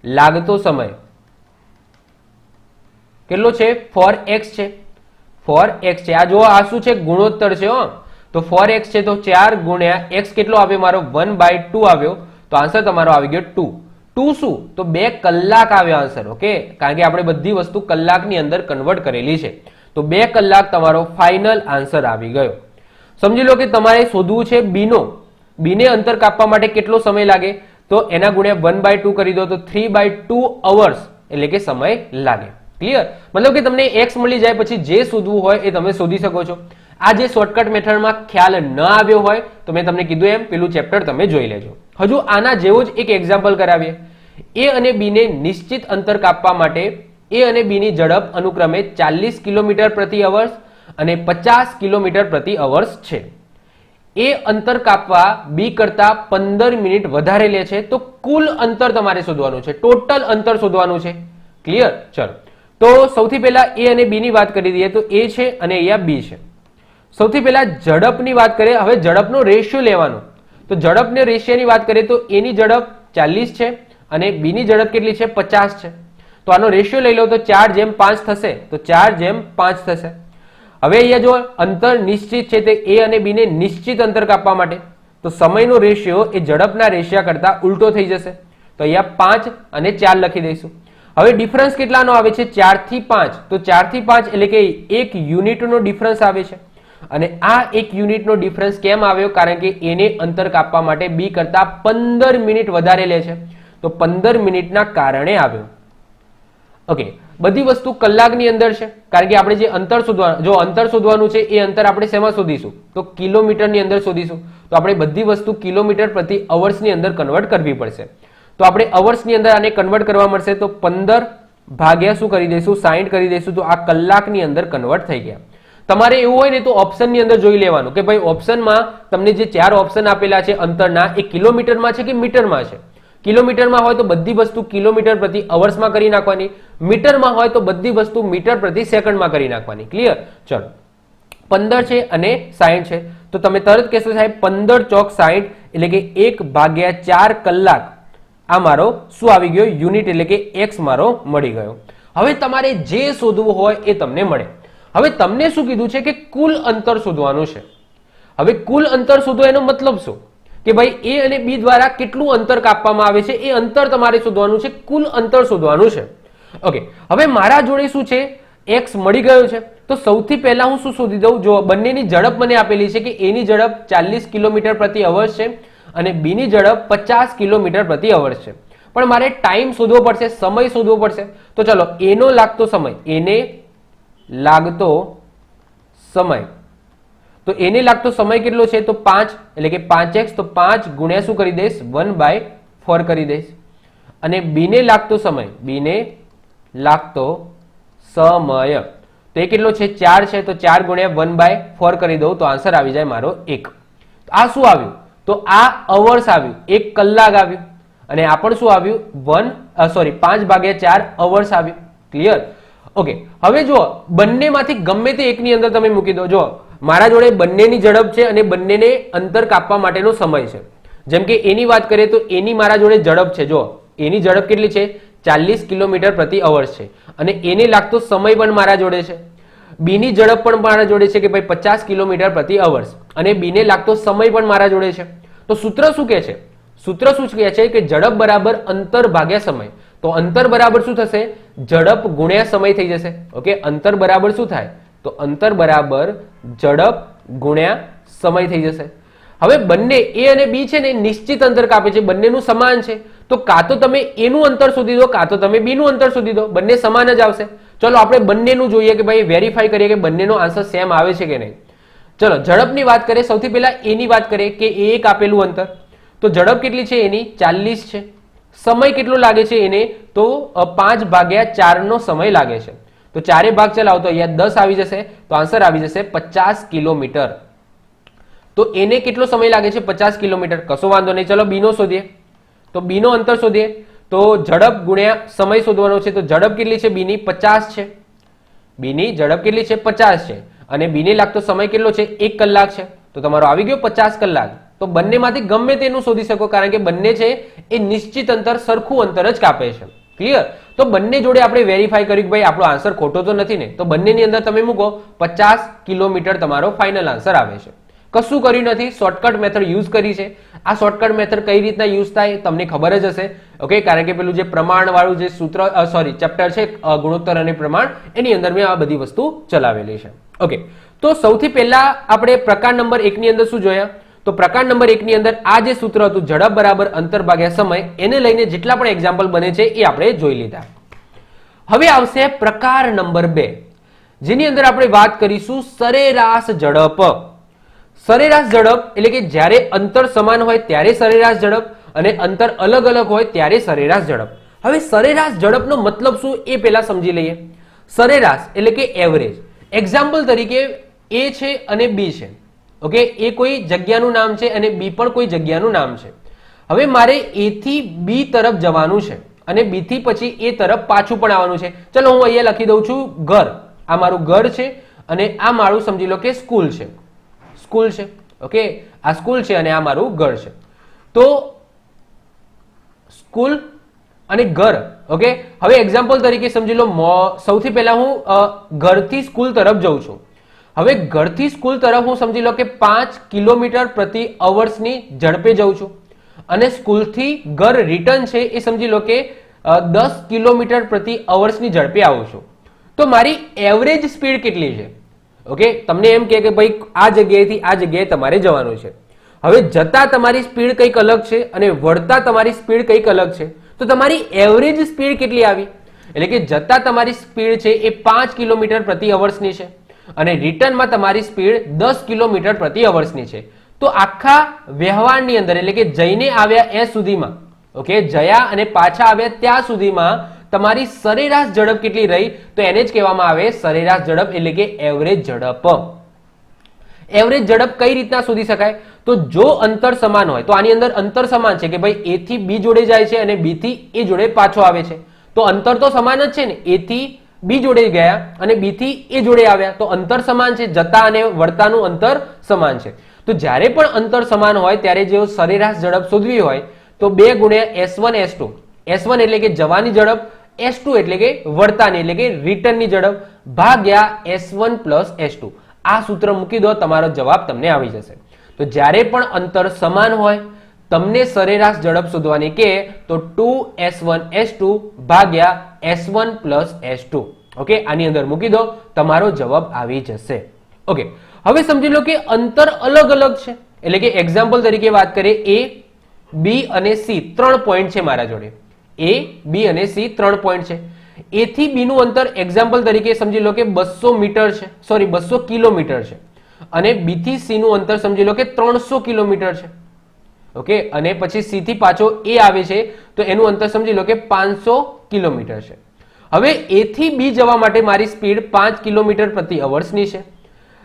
લાગતો સમય કેટલો છે? 4x છે. 4x છે. આ જો આ શું છે? ગુણોત્તર છે હો. તો 4x છે તો 4 ગુણ્યા x કેટલો આવ્યો મારો? 1/2 આવ્યો. તો આન્સર તમારો આવી ગયો 2. 2 શું? તો 2 કલાક આવ્યો આન્સર. ઓકે, કારણ કે આપણે બધી વસ્તુ કલાકની અંદર કન્વર્ટ કરેલી છે. તો 2 કલાક તમારો ફાઇનલ આન્સર આવી ગયો. સમજી લો કે તમારે શોધવું છે બીનો. બીને અંતર કાપવા માટે કેટલો સમય લાગે? તો એના ગુણ્યા 1/2 કરી દો તો 3/2 અવર્સ એટલે કે સમય લાગે. ક્લિયર? મતલબ કે તમને x મળી જાય પછી જે શોધવું હોય એ તમે શોધી શકો છો. આ જે શોર્ટકટ મેથડમાં ખ્યાલ ન આવ્યો હોય તો મેં તમને કીધું એમ પેલું ચેપ્ટર તમે જોઈ લેજો. હજુ આના જેવો જ એક એક્ઝામ્પલ કરાવીએ. એ અને બી ને નિશ્ચિત અંતર કાપવા માટે એ અને બી ની ઝડપ અનુક્રમે 40 કિલોમીટર પ્રતિ અવર્સ અને 50 કિલોમીટર પ્રતિ અવર્સ છે. એ અંતર કાપવા બી કરતા 15 મિનિટ વધારે લે છે. તો કુલ અંતર તમારે શોધવાનું છે, ટોટલ અંતર શોધવાનું છે. ક્લિયર? ચલો, તો સૌથી પહેલા એ અને બી ની વાત કરી દઈએ. તો એ છે અને અહીંયા બી છે. સૌથી પહેલા ઝડપની વાત કરીએ. હવે ઝડપનો રેશિયો લેવાનો. તો ઝડપને રેશિયોની વાત કરીએ તો એની ઝડપ 40 છે અને બી ની ઝડપ કેટલી છે? 50 છે. તો આનો રેશિયો લઈ લો તો 4:5 થશે. તો 4:5 થશે. હવે અહીંયા જો અંતર નિશ્ચિત છે તે એ અને બી ને નિશ્ચિત અંતર કાપવા માટે તો સમયનો રેશિયો એ ઝડપના રેશિયા કરતા ઉલટો થઈ જશે. તો અહીંયા 5 અને 4 લખી દઈશું. હવે ડિફરન્સ કેટલાનો આવે છે? 4 થી 5. તો 4 થી 5 એટલે કે 1 યુનિટનો ડિફરન્સ આવે છે. અને આ 1 યુનિટનો ડિફરન્સ કેમ આવ્યો? કારણ કે એને અંતર કાપવા માટે બી કરતા 15 મિનિટ વધારે લે છે. તો 15 મિનિટના કારણે આવ્યો. ઓકે, બધી વસ્તુ કલાકની અંદર છે કારણ કે આપણે જે અંતર શોધવાનું, જો અંતર શોધવાનું છે એ અંતર આપણે શેમાં શોધીશું? તો કિલોમીટરની અંદર શોધીશું. તો આપણે બધી વસ્તુ કિલોમીટર પ્રતિ અવર્સની અંદર કન્વર્ટ કરવી પડશે. તો આપણે અવર્સની અંદર આને કન્વર્ટ કરવા મળશે. તો 15 ભાગ્યા શું કરી દઈશું? 60 કરી દઈશું. તો આ કલાકની અંદર કન્વર્ટ થઈ ગયા. તમારે એવું હોય ને તો ઓપ્શનની અંદર જોઈ લેવાનું કે ભાઈ ઓપ્શનમાં તમને જે 4 ઓપ્શન આપેલા છે અંતરના એ કિલોમીટરમાં છે કે મીટરમાં છે. કિલોમીટરમાં હોય તો બધી વસ્તુ કિલોમીટર પ્રતિ અવર્સમાં કરી નાખવાની. મીટરમાં હોય તો બધી વસ્તુ મીટર પ્રતિ સેકન્ડમાં કરી નાખવાની. ક્લિયર? ચલો, 15 છે અને 60 છે. તો તમે તરત કહેશો સાહેબ 15 ચોક 60 એટલે કે 1/4 કલાક. આ મારો શું આવી ગયો? યુનિટ એટલે કે એક્સ મારો મળી ગયો. હવે તમારે જે શોધવું હોય એ તમને મળે. હવે તમને શું કીધું છે કે કુલ અંતર શોધવાનું છે. હવે કુલ અંતર શોધો એનો મતલબ શું? કે ભાઈ એ અને બી દ્વારા કેટલું અંતર કાપવામાં આવે છે એ અંતર તમારે શોધવાનું છે, કુલ અંતર શોધવાનું છે. ઓકે, હવે મારા જોડે શું છે? એક્સ મળી ગયો છે. તો સૌથી પહેલા હું શું શોધી દઉં? જો બંનેની ઝડપ મને આપેલી છે કે એની ઝડપ 40 કિલોમીટર પ્રતિ અવર્સ છે અને બી ની ઝડપ 50 કિલોમીટર પ્રતિ અવર્સ છે. પણ મારે ટાઈમ શોધવો પડશે, સમય શોધવો પડશે. તો ચલો, એનો લાગતો સમય, એને લાગતો સમય, તો એને લાગતો સમય કેટલો છે? તો 5 એટલે કે 5x. તો 5 ગુણ્યા શું કરી દઈશ? 1/4 કરી દઈશ. અને બીને લાગતો સમય, બીને લાગતો સમય તો એ કેટલો છે? 4 છે. તો 4 ગુણ્યા 1/4 કરી દઉં તો આન્સર આવી જાય મારો 1. આ શું આવ્યું? તો આ અવર્સ આવ્યું, 1 કલાક આવ્યું. અને આ પણ શું આવ્યું? 5/4 અવર્સ આવ્યું. ક્લિયર? ઓકે, હવે જો બંનેમાંથી ગમે તે એકની અંદર તમે મૂકી દો. જો મારા જોડે બંનેની ઝડપ છે અને બંનેને અંતર કાપવા માટેનો સમય છે. જેમ કે એની વાત કરીએ તો એની મારા જોડે ઝડપ છે. જો એની ઝડપ કેટલી છે? 40 કિલોમીટર પ્રતિ અવર્સ છે. અને એને લાગતો સમય પણ મારા જોડે છે. બીની ઝડપ પણ મારા જોડે છે કે ભાઈ 50 કિલોમીટર પ્રતિ અવર્સ. અને બીને લાગતો સમય પણ મારા જોડે છે. તો સૂત્ર શું કહે છે? સૂત્ર શું કહે છે કે ઝડપ બરાબર અંતર ભાગ્યા સમય. તો અંતર બરાબર શું થશે? ઝડપ ગુણ્યા સમય થઈ જશે. ઓકે, અંતર બરાબર શું થાય? તો અંતર બરાબર ઝડપ ગુણ્યા સમય થઈ જશે. હવે બંને એ અને બી છે ને નિશ્ચિત અંતર કાપે છે, બંનેનું સમાન છે. તો કાં તો તમે એનું અંતર શોધી દો, કાં તો તમે બીનું અંતર શોધી દો, બંને સમાન જ આવશે. ચલો આપણે બંનેનું જોઈએ કે ભાઈ વેરીફાઈ કરીએ કે બંનેનો આન્સર સેમ આવે છે કે નહીં. ચલો ઝડપની વાત કરીએ. સૌથી પહેલા એની વાત કરીએ કે એ એક આપેલું અંતર. તો ઝડપ કેટલી છે એની? 40 છે. સમય કેટલો લાગે છે એને? તો 5/4 નો સમય લાગે છે. તો 4 ભાગ ચલાવો તો અહીંયા 10 આવી જશે. તો આન્સર આવી જશે 50 કિલોમીટર. તો એને કેટલો સમય લાગે છે? 50 કિલોમીટર. કશો વાંધો નહીં. ચલો બીનો શોધીએ. તો બીનો અંતર શોધીએ. તો ઝડપ ગુણ્યા સમય શોધવાનો છે. તો ઝડપ કેટલી છે બીની? 50 છે. બીની ઝડપ કેટલી છે? 50 છે. અને બીને લાગતો સમય કેટલો છે? 1 કલાક છે. તો તમારો આવી ગયો 50 કલાક. તો બંનેમાંથી ગમે તેનું શોધી શકો કારણ કે બંને છે એ નિશ્ચિત અંતર, સરખું અંતર જ કાપે છે. ક્લિયર? તો બંને જોડે આપણે વેરીફાઈ કર્યું કે ભાઈ આપણો આન્સર ખોટો તો નથી ને, તો બંનેની અંદર તમે મૂકો 50 કિલોમીટર તમારો ફાઇનલ આન્સર આવે છે. કશું કર્યું નથી, શોર્ટકટ મેથડ યુઝ કરી છે. આ શોર્ટકટ મેથડ કઈ રીતના યુઝ થાય તમને ખબર જ હશે. ઓકે, કારણ કે પેલું જે પ્રમાણ વાળું જે સૂત્ર ચેપ્ટર છે ગુણોત્તર અને પ્રમાણ, એની અંદર મેં આ બધી વસ્તુ ચલાવેલી છે. ઓકે, તો સૌથી પહેલા આપણે પ્રકાર નંબર 1 ની અંદર શું જોયા? તો પ્રકાર નંબર 1 ની અંદર આ જે સૂત્ર હતું ઝડપ બરાબર અંતર ભાગ્યા સમય, એને લઈને જેટલા પણ એક્ઝામ્પલ બને છે એ આપણે જોઈ લીધા. હવે આવશે પ્રકાર નંબર 2, જેની અંદર આપણે વાત કરીશું સરેરાશ ઝડપ. સરેરાશ ઝડપ એટલે કે જ્યારે અંતર સમાન હોય ત્યારે સરેરાશ ઝડપ અને અંતર અલગ અલગ હોય ત્યારે સરેરાશ ઝડપ. હવે સરેરાશ ઝડપનો મતલબ શું એ પહેલા સમજી લઈએ. સરેરાશ એટલે કે એવરેજ. એક્ઝામ્પલ તરીકે એ છે અને બી છે. ઓકે, એ કોઈ જગ્યાનું નામ છે અને બી પણ કોઈ જગ્યાનું નામ છે. હવે મારે એ થી બી તરફ જવાનું છે અને બી થી પછી એ તરફ પાછું પણ આવવાનું છે. ચલો હું અહીંયા લખી દઉં છું ઘર. આ મારું ઘર છે અને આ મારું સમજી લો કે સ્કૂલ છે. સ્કૂલ છે. ઓકે, આ સ્કૂલ છે અને આ મારું ઘર છે. તો સ્કૂલ અને ઘર. ઓકે, હવે એક્ઝામ્પલ તરીકે સમજી લો સૌથી પહેલા હું ઘરથી સ્કૂલ તરફ જઉં છું. હવે ઘરથી સ્કૂલ તરફ હું સમજી લો કે 5 કિલોમીટર પ્રતિ અવર્સની ઝડપે જઉં છું અને સ્કૂલથી ઘર રિટર્ન છે એ સમજી લો કે 10 કિલોમીટર પ્રતિ અવર્સની ઝડપે આવું છું. તો મારી એવરેજ સ્પીડ કેટલી છે? ઓકે, તમને એમ કે ભાઈ આ જગ્યાએથી આ જગ્યાએ તમારે જવાનું છે. હવે જતા તમારી સ્પીડ કંઈક અલગ છે અને વળતા તમારી સ્પીડ કંઈક અલગ છે. તો તમારી એવરેજ સ્પીડ કેટલી આવી? એટલે કે જતા તમારી સ્પીડ છે એ 5 કિલોમીટર પ્રતિ અવર્સની છે અને રિટર્નમાં તમારી સ્પીડ 10 કિલોમીટર પ્રતિ અવર્સની છે. તો આખા વ્યવહારની અંદર એટલે કે જઈને આવ્યા એ સુધીમાં, ઓકે, જયા અને પાછા આવ્યા ત્યાં સુધીમાં તમારી સરેરાશ ઝડપ કેટલી રહી? તો એને જ કહેવામાં આવે સરેરાશ ઝડપ એટલે કે એવરેજ ઝડપ. એવરેજ ઝડપ કઈ રીતના શોધી શકાય? તો જો અંતર સમાન હોય, તો આની અંદર અંતર સમાન છે કે ભાઈ એ થી બી જોડે જાય છે અને બી થી એ જોડે પાછો આવે છે. તો અંતર તો સમાન જ છે ને, એ થી બી જોડે ગયા અને બી થી એ જોડે આવ્યા, તો અંતર સમાન છે. જતા અને વળતાનું અંતર સમાન છે. તો જ્યારે પણ અંતર સમાન હોય ત્યારે જો સરેરાશ ઝડપ શોધવી હોય તો 2 ગુણ્યા S1 S2. S1 એટલે કે જવાની ઝડપ, S2 એટલે કે વળતાની એટલે કે રિટર્નની ઝડપ ભાગ્યા S1 પ્લસ S2. આ સૂત્ર મૂકી દો, તમારો જવાબ તમને આવી જશે. તો જ્યારે પણ અંતર સમાન હોય, તમને સરેરાશ ઝડપ શોધવાની કે તો 2S1 S2 ભાગ્યા S1 પ્લસ S2. ઓકે, આની અંદર મૂકી દો, તમારો જવાબ આવી જશે. ઓકે, હવે સમજી લો કે અંતર અલગ અલગ છે. એટલે કે એક્ઝામ્પલ તરીકે વાત કરીએ, એ બી અને સી 3 પોઈન્ટ છે મારા જોડે. એ બી અને સી 3 પોઈન્ટ છે. એ થી બી નું અંતર એક્ઝામ્પલ તરીકે સમજી લો કે 200 મીટર છે, સોરી 200 કિલોમીટર છે અને બી થી સી નું અંતર સમજી લો કે 300 કિલોમીટર છે. ઓકે, અને પછી સી થી પાછો એ આવે છે તો એનું અંતર સમજી લો કે 500 કિલોમીટર છે. હવે એ થી બી જવા માટે મારી સ્પીડ 5 કિલોમીટર પ્રતિ અવર્સની છે,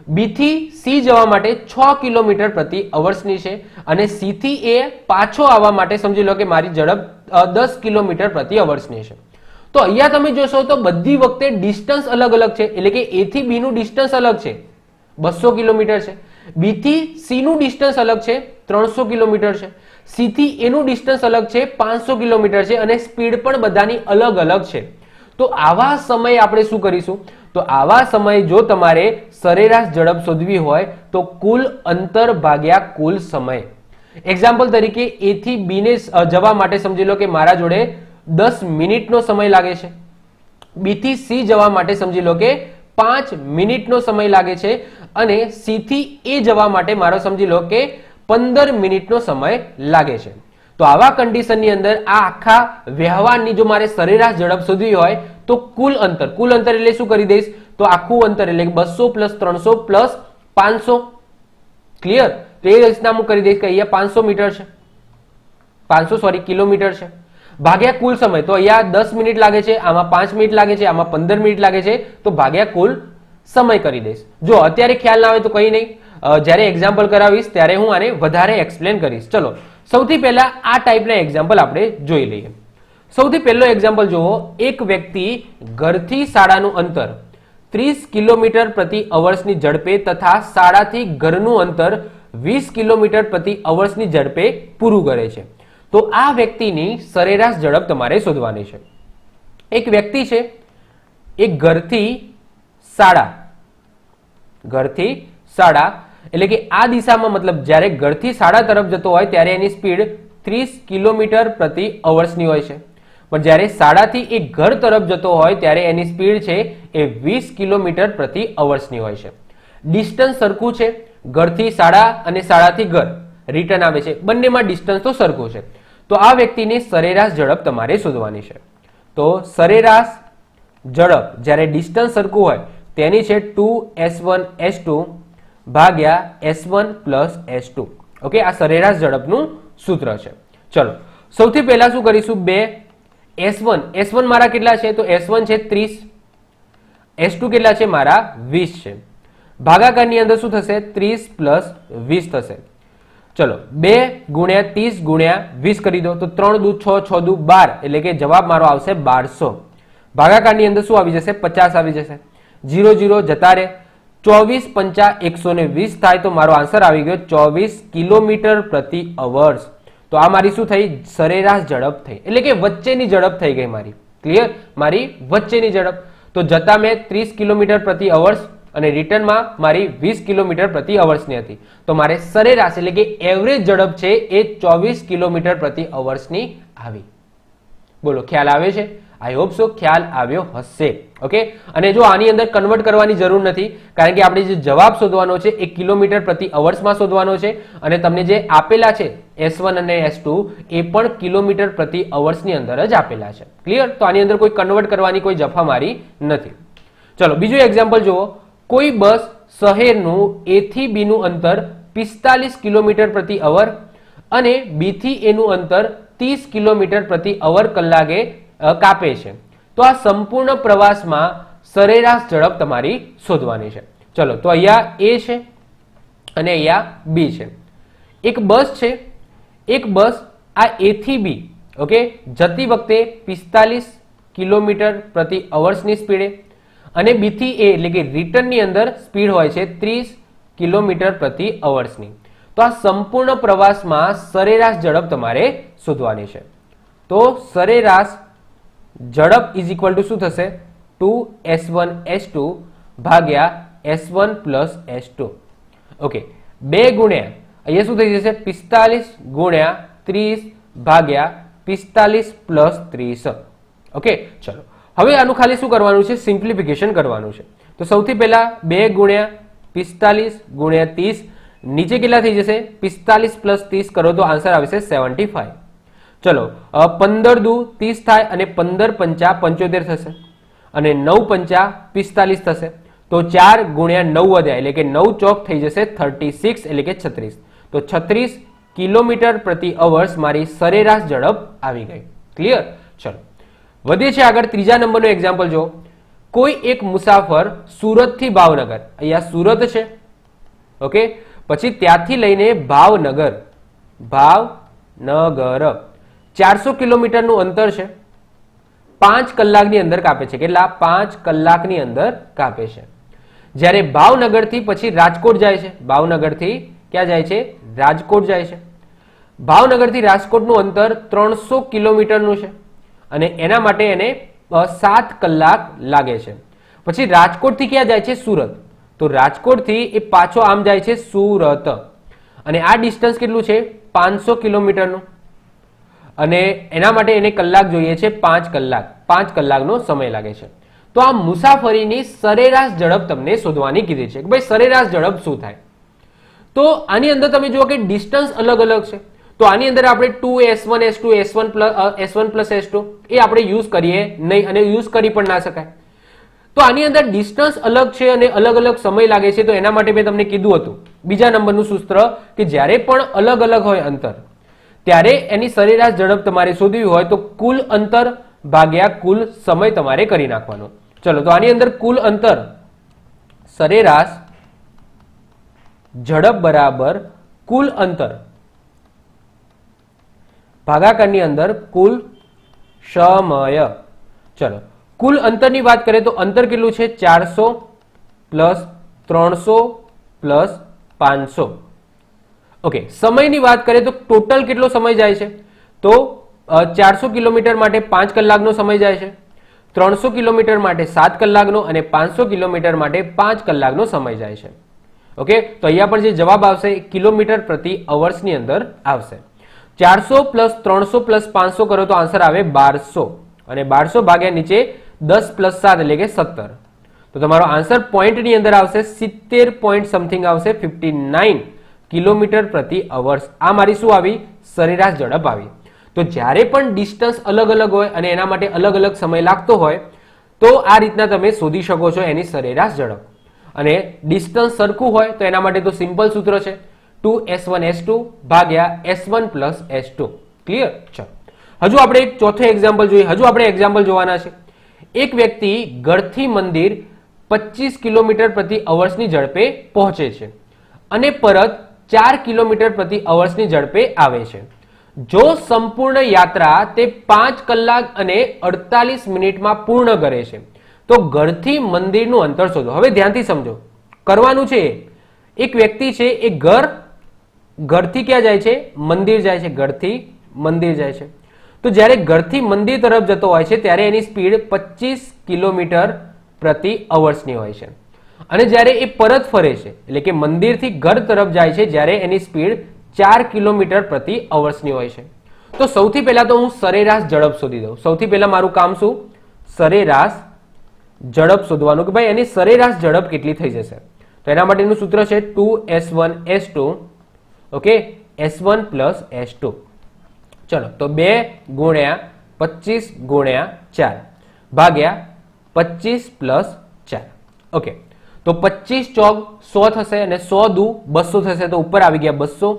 બી થી સી જવા માટે 6 કિલોમીટર પ્રતિ અવર્સની છે અને સી થી એ પાછો આવવા માટે સમજી લો કે મારી ઝડપ 10 કિલોમીટર પ્રતિ અવર્સની છે. તો અહીંયા તમે જોશો તો બધી વખતે ડિસ્ટન્સ અલગ અલગ છે. એટલે કે એ થી બી નું ડિસ્ટન્સ અલગ છે, 200 કિલોમીટર છે. બી થી સી નું ડિસ્ટન્સ અલગ છે, 300 કિલોમીટર છે. સી થી એનું ડિસ્ટન્સ અલગ છે, 500 કિલોમીટર છે અને સ્પીડ પણ બધાની અલગ અલગ છે. તો આવા સમયે આપણે શું કરીશું? તો આવા સમયે જો તમારે સરેરાશ ઝડપ શોધવી હોય તો કુલ અંતર ભાગ્યા કુલ સમય. એક્ઝામ્પલ તરીકે એ થી બી ને જવા માટે સમજી લો કે મારા જોડે 10 મિનિટનો સમય લાગે છે, બી થી સી જવા માટે સમજી લો કે 5 મિનિટનો સમય લાગે છે અને સી થી એ જવા માટે મારો સમજી લો કે 15 મિનિટનો સમય લાગે છે. તો આવા કન્ડિશનની અંદર આ આખા વ્યવહારની જો મારે સરેરાશ ઝડપ શોધવી હોય તો કુલ અંતર એટલે શું કરી દઈશ? તો આખું અંતર એટલે 200 પ્લસ 300 પ્લસ 500. ક્લિયર? તો એ રીતના હું કરી દઈશ કે અહીંયા 500 મીટર છે, 500 કિલોમીટર છે ભાગ્યા કુલ સમય. તો અહીંયા 10 મિનિટ લાગે છે, આમાં 5 મિનિટ લાગે છે, આમાં 15 મિનિટ લાગે છે, તો ભાગ્યા કુલ સમય કરી દઈશ. જો અત્યારે ખ્યાલ ના આવે તો કંઈ નહીં, જ્યારે એક્ઝામ્પલ કરાવીશ ત્યારે હું આને વધારે એક્સપ્લેન કરીશ. ચલો સૌથી પહેલા આ ટાઈપના એક્ઝામ્પલ આપણે જોઈ લઈએ. સૌથી પહેલો એક્ઝામ્પલ જુઓ. એક વ્યક્તિ ઘરથી શાળાનું અંતર 30 કિલોમીટર પ્રતિ અવર્સની ઝડપે તથા શાળાથી ઘરનું અંતર 20 કિલોમીટર પ્રતિ અવર્સની ઝડપે પૂરું કરે છે. તો આ વ્યક્તિની સરેરાશ ઝડપ તમારે શોધવાની છે. એક વ્યક્તિ છે એ ઘરથી શાળા એટલે કે આ દિશામાં, મતલબ જ્યારે ઘરથી શાળા તરફ જતો હોય ત્યારે એની સ્પીડ 30 કિલોમીટર પ્રતિ અવર્સની હોય છે, પણ જ્યારે શાળાથી એ ઘર તરફ જતો હોય ત્યારે એની સ્પીડ છે એ 20 કિલોમીટર પ્રતિ અવર્સની હોય છે. ડિસ્ટન્સ સરખું છે, ઘરથી શાળા અને શાળાથી ઘર રિટર્ન આવે છે, બંનેમાં ડિસ્ટન્સ તો સરખું છે. તો આ વ્યક્તિની સરેરાશ ઝડપ તમારે શોધવાની છે. તો સરેરાશ ઝડપ જ્યારે ડિસ્ટન્સ સરખું હોય તેની છે 2s1 s2 ભાગ્યા s1 પ્લસ s2. ઓકે, આ સરેરાશ ઝડપનું સૂત્ર છે. ચલો સૌથી પહેલા શું કરીશું, બે s1 મારા કેટલા છે, તો s1 છે 30, s2 કેટલા છે મારા 20 છે. ભાગાકારની અંદર શું થશે, 30 પ્લસ 20 થશે. ચલો 2 ગુણ્યા 30 ગુણ્યા 20 કરી દો, તો 3 દુ 6, 6 દુ 12, એટલે કે જવાબ મારો આવશે 1200. ભાગાકારની અંદર શું આવી જશે, 50 આવી જશે. 0 0 જતા રહે, 24 5 120 થાય, તો મારો આન્સર આવી ગયો 24 કિલોમીટર પ્રતિ અવર્સ. તો આ મારી શું થઈ, સરેરાશ ઝડપ થઈ, એટલે કે વચ્ચેની ઝડપ થઈ ગઈ મારી. ક્લિયર, મારી વચ્ચેની ઝડપ. તો જતા મેં 30 કિલોમીટર પ્રતિ અવર્સ અને રિટર્નમાં મારી 20 કિલોમીટર પ્રતિ અવર્સની હતી. તો મારે સરેરાશ એટલે કે એવરેજ ઝડપ છે એ 24 કિલોમીટર પ્રતિ અવર્સની આવી. બોલો ખ્યાલ આવે છે? આઈ હોપ સો ખ્યાલ આવ્યો હશે. ઓકે, અને જો આની અંદર કન્વર્ટ કરવાની જરૂર નથી, કારણ કે આપણે જે જવાબ શોધવાનો છે એ કિલોમીટર પ્રતિ અવર્સમાં શોધવાનો છે, અને તમને જે આપેલા છે s1 અને s2 એ પણ કિલોમીટર પ્રતિ અવર્સની અંદર જ આપેલા છે. ક્લિયર? તો આની અંદર કોઈ કન્વર્ટ કરવાની કોઈ જફા મારી નથી. ચલો બીજું એક્ઝામ્પલ જુઓ. કોઈ બસ શહેરનું a થી b નું અંતર 45 કિલોમીટર પ્રતિ અવર અને b થી a નું અંતર 30 કિલોમીટર પ્રતિ અવર કલાકે કાપે છે. તો આ સંપૂર્ણ પ્રવાસમાં સરેરાશ ઝડપ તમારી શોધવાની છે. ચલો તો અહીંયા a છે અને અહીંયા b છે. એક બસ છે, એક બસ આ a થી b ઓકે જતી વખતે 45 કિલોમીટર પ્રતિ અવર્સની સ્પીડે અને b થી a એટલે કે રિટર્નની અંદર સ્પીડ હોય છે 30 કિલોમીટર પ્રતિ અવર્સની. તો આ સંપૂર્ણ પ્રવાસમાં સરેરાશ ઝડપ તમારે શોધવાની છે. તો સરેરાશ ઝડપ ઇઝ ઇક્વલ ટુ શું થશે, 2s1 s2 ભાગ્યા s1 પ્લસ s2. ઓકે, 2 ગુણ્યા અહીંયા શું થઈ જશે, 45 ગુણ્યા 30 ભાગ્યા 45 પ્લસ 30. ઓકે, ચલો હવે આનું ખાલી શું કરવાનું છે, સિમ્પ્લિફિકેશન કરવાનું છે. તો સૌથી પહેલા 2 ગુણ્યા 45 ગુણ્યા 30, નીચે કેટલા થઈ જશે, 45 પ્લસ 30 કરો તો આન્સર આવશે 75. ચલો 15 દુ 30 થાય અને 15 પંચા 75 થશે અને 9 પંચા 45 થશે. તો 4 ગુણ્યા 9 વધ્યા એટલે કે 9 ચોક થઈ જશે 36 એટલે કે 36. તો 36 કિલોમીટર પ્રતિ અવર્સ મારી સરેરાશ ઝડપ આવી ગઈ. ક્લિયર? ચલો વધીએ છે આગળ. ત્રીજા નંબરનો એક્ઝામ્પલ જો. કોઈ એક મુસાફર સુરત થી ભાવનગર, અહીંયા સુરત છે ઓકે, પછી ત્યાંથી લઈને ભાવનગર 400 કિલોમીટરનું અંતર છે, 5 કલાકની અંદર કાપે છે. કેટલા? 5 કલાકની અંદર કાપે છે. જ્યારે ભાવનગરથી પછી રાજકોટ જાય છે, ભાવનગરથી ક્યાં જાય છે, રાજકોટ જાય છે. ભાવનગરથી રાજકોટનું અંતર 300 કિલોમીટરનું છે અને એના માટે એને 7 કલાક લાગે છે. પછી રાજકોટથી ક્યાં જાય છે, સુરત. તો રાજકોટથી એ પાછો આમ જાય છે સુરત અને આ ડિસ્ટન્સ કેટલું છે, 500 કિલોમીટરનું, અને એના માટે એને કલાક જોઈએ છે 5 કલાક, 5 કલાકનો સમય લાગે છે. તો આ મુસાફરીની સરેરાશ ઝડપ તમને શોધવાની કીધી છે કે ભાઈ સરેરાશ ઝડપ શું થાય. તો આની અંદર તમે જુઓ કે ડિસ્ટન્સ અલગ અલગ છે. તો આની અંદર આપણે 2s1 s2 s1 plus s2 એ આપણે યુઝ કરીએ નહીં અને યુઝ કરી પણ ના શકાય. તો આની અંદર ડિસ્ટન્સ અલગ છે અને અલગ અલગ સમય લાગે છે. તો એના માટે મેં તમને કીધું હતું બીજા નંબરનું સૂત્ર કે જ્યારે પણ અલગ અલગ હોય અંતર ત્યારે એની સરેરાશ ઝડપ તમારે શોધવી હોય તો કુલ અંતર ભાગ્યા કુલ સમય તમારે કરી નાખવાનો. ચલો તો આની અંદર કુલ અંતર સરેરાશ ઝડપ બરાબર કુલ અંતર ભાગાકારની અંદર કુલ સમય. ચલો કુલ અંતરની વાત કરીએ તો અંતર કેટલું છે, 400 પ્લસ 300 પ્લસ 500. ઓકે, સમયની વાત કરીએ તો ટોટલ કેટલો સમય જાય છે, તો 400 કિલોમીટર માટે 5 કલાકનો સમય જાય છે. 300 કિલોમીટર માટે 7 કલાકનો અને 500 કિલોમીટર માટે 5 કલાકનો સમય જાય છે. ઓકે, તો અહીંયા પણ જે જવાબ આવશે એ કિલોમીટર પ્રતિ અવર્સની અંદર આવશે. 400 પ્લસ 300 પ્લસ 500 કરો તો આન્સર આવે 1200 અને 1200 ભાગ્યા નીચે 10 પ્લસ 7 એટલે કે 17. તો તમારો આન્સર પોઈન્ટની અંદર આવશે 70 પોઈન્ટ સમથિંગ આવશે, 59 કિલોમીટર પ્રતિ અવર્સ. આ મારી શું આવી? સરેરાશ ઝડપ આવી. તો જ્યારે પણ ડિસ્ટન્સ અલગ અલગ હોય અને એના માટે અલગ અલગ સમય લાગતો હોય તો આ રીતના તમે શોધી શકો છો એની સરેરાશ ઝડપ. અને ડિસ્ટન્સ સરખું હોય તો એના માટે તો સિમ્પલ સૂત્ર છે 2s1s2 ભાગ્યા s1 પ્લસ s2. ક્લિયર? ચલો હજુ આપણે એક ચોથો એક્ઝામ્પલ જોઈએ. હજુ આપણે એક્ઝામ્પલ જોવાના છે. એક વ્યક્તિ ઘરથી મંદિર 25 કિલોમીટર પ્રતિ અવર્સની ઝડપે પહોંચે છે અને પરત 4 કિલોમીટર પ્રતિ અવર્સની ઝડપે આવે છે. જો સંપૂર્ણ યાત્રા તે 5 કલાક અને 48 મિનિટમાં પૂર્ણ કરે છે તો ઘરથી મંદિરનું અંતર શોધો. હવે ધ્યાનથી સમજો, કરવાનું છે એક વ્યક્તિ છે એ ઘરથી ક્યાં જાય છે? મંદિર જાય છે. ઘરથી મંદિર જાય છે. તો જ્યારે ઘરથી મંદિર તરફ જતો હોય છે ત્યારે એની સ્પીડ 25 કિલોમીટર પ્રતિ અવર્સની હોય છે અને જ્યારે એ પરત ફરે છે એટલે કે મંદિરથી ઘર તરફ જાય છે જ્યારે એની સ્પીડ 4 કિલોમીટર પ્રતિ અવર્સની હોય છે. તો સૌથી પહેલા તો હું સરેરાશ ઝડપ શોધી દઉં. સૌથી પહેલા મારું કામ શું? સરેરાશ ઝડપ શોધવાનું કે ભાઈ એની સરેરાશ ઝડપ કેટલી થઈ જશે. તો એના માટેનું સૂત્ર છે 2s1s2. Okay, s1 plus s2. ચલો તો 2 ગુણ્યા 25 ગુણ્યા 4 ભાગ્યા 25 પ્લસ 4. ઓકે, તો 25 ચોક 100 થશે અને 100 દુ 200 થશે તો ઉપર આવી ગયા 200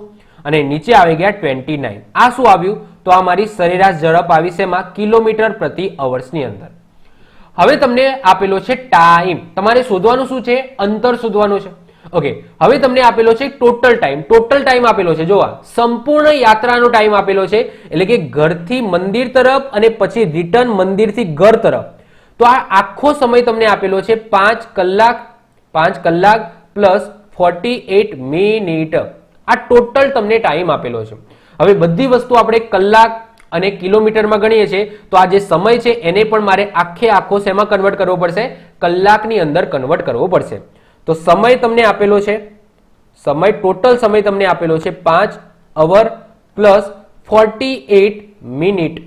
અને નીચે આવી ગયા 29. આ શું આવ્યું? તો આ મારી સરેરાશ ઝડપ આવી છે એમાં કિલોમીટર પ્રતિ અવર્સની અંદર. હવે તમને આપેલો છે ટાઈમ. તમારે શોધવાનું શું છે? અંતર શોધવાનું છે. ઓકે, હવે તમને આપેલો છે ટોટલ ટાઈમ. ટોટલ ટાઈમ આપેલો છે. જોવા સંપૂર્ણ યાત્રાનો ટાઈમ આપેલો છે એટલે કે ઘરથી મંદિર તરફ અને પછી રિટર્ન મંદિરથી ઘર તરફ. તો આ આખો સમય તમને આપેલો છે 5 કલાક પ્લસ 48 મિનિટ. આ ટોટલ તમને ટાઈમ આપેલો છે. હવે બધી વસ્તુ આપણે કલાક અને કિલોમીટરમાં ગણીએ છીએ તો આ જે સમય છે એને પણ મારે આખો શેમાં કન્વર્ટ કરવો પડશે? કલાકની અંદર કન્વર્ટ કરવો પડશે. તો સમય તમને આપેલો છે, ટોટલ સમય તમને આપેલો છે 5 અવર પ્લસ 48 મિનિટ.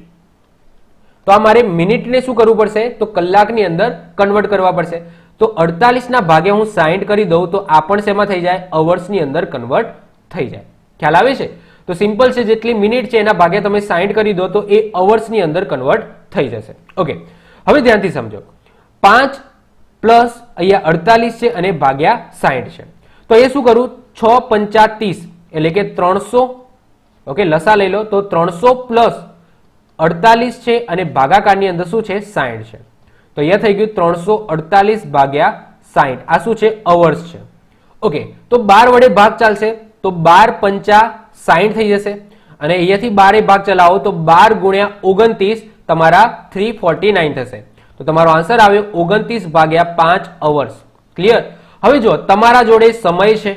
તો આ મારે મિનિટને શું કરવું પડશે? તો કલાકની અંદર કન્વર્ટ કરવા પડશે. તો 48 ના ભાગે હું 60 કરી દઉં તો આ પણ શેમાં થઈ જાય? અવર્સની અંદર કન્વર્ટ થઈ જાય. ખ્યાલ આવે છે? તો સિમ્પલ છે, જેટલી મિનિટ છે એના ભાગે તમે 60 કરી દો તો એ અવર્સની અંદર કન્વર્ટ થઈ જશે. ઓકે, હવે ધ્યાનથી સમજો. 5 પ્લસ અહીંયા 48 છે અને ભાગ્યા 60 છે. તો એ શું કરું? 6 પંચા 30 એટલે કે 300. ઓકે, લસા લઈ લો તો 300 પ્લસ 48 છે અને ભાગાકારની અંદર શું છે? 60 છે. તો અહીંયા થઈ ગયું 348 ભાગ્યા 60. આ શું છે? અવર્સ છે. ઓકે, તો 12 વડે ભાગ ચાલશે તો 12 પંચા 60 થઈ જશે અને અહીંયાથી 12 ભાગ ચલાવો તો 12 ગુણ્યા 29 તમારા 349 થશે. તો તમારો આન્સર આવ્યો 29 ભાગ્યા 5 અવર્સ. ક્લિયર? હવે જો તમારા જોડે સમય છે,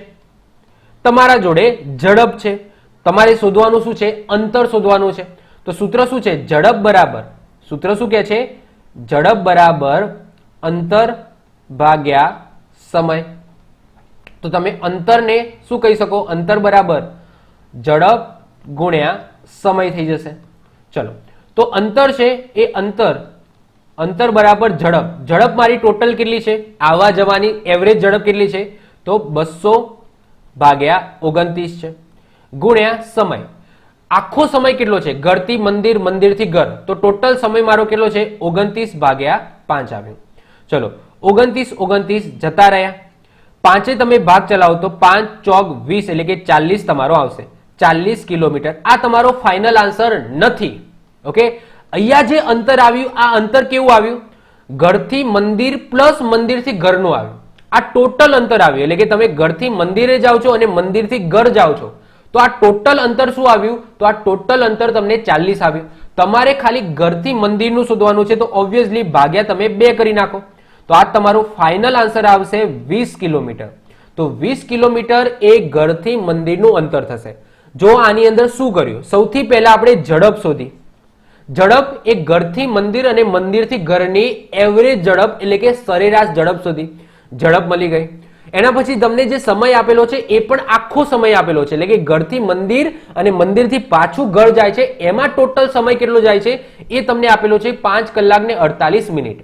તમારા જોડે ઝડપ છે, તમારે શોધવાનું શું છે? અંતર શોધવાનું છે. તો સૂત્ર શું છે? ઝડપ બરાબર, સૂત્ર શું કહે છે? ઝડપ બરાબર અંતર ભાગ્યા સમય. તો તમે અંતરને શું કહી શકો? અંતર બરાબર ઝડપ ગુણ્યા સમય થઈ જશે. ચલો, તો અંતર છે એ અંતર બરાબર ઝડપ. ઝડપ મારી ટોટલ કેટલી છે? આવવા જવાની એવરેજ ઝડપ કેટલી છે? તો 200 ભાગ્યા 29 છે ગુણ્યા સમય. આખો સમય કેટલો છે? ઘરથી મંદિર, મંદિરથી ઘર. તો ટોટલ સમય મારો કેટલો છે? 29 ભાગ્યા 5 આવ્યો. ચલો, 29 જતા રહ્યા. 5 તમે ભાગ ચલાવો તો 5 ચોક 20 એટલે કે 40 તમારો આવશે. 40 કિલોમીટર. આ તમારો ફાઇનલ આન્સર નથી. ઓકે, અહીંયા જે અંતર આવ્યું આ અંતર કેવું આવ્યું? ઘરથી મંદિર પ્લસ મંદિરથી ઘરનું આવ્યું. આ ટોટલ અંતર આવ્યું એટલે કે તમે ઘરથી મંદિરે જાઓ છો અને મંદિરથી ઘર જાઓ છો તો આ ટોટલ અંતર શું આવ્યું? તો આ ટોટલ અંતર તમને 40 આવ્યું. તમારે ખાલી ઘરથી મંદિરનું શોધવાનું છે તો ઓબ્વિયસલી ભાગ્યા તમે 2 કરી નાખો તો આ તમારો ફાઇનલ આન્સર આવશે 20 કિલોમીટર. તો 20 કિલોમીટર એ ઘરથી મંદિરનું અંતર થશે. જો આની અંદર શું કર્યું? સૌથી પહેલા આપણે ઝડપ શોધી. ઝડપ એ ઘરથી મંદિર અને મંદિરથી ઘરની એવરેજ ઝડપ એટલે કે સરેરાશ ઝડપ સુધી ઝડપ મળી ગઈ. એના પછી તમને જે સમય આપેલો છે એ પણ આખો સમય આપેલો છે, એટલે કે ઘરથી મંદિર અને મંદિરથી પાછું ઘર જાય છે એમાં ટોટલ સમય કેટલો જાય છે એ તમને આપેલો છે 5 કલાક ને 48 મિનિટ.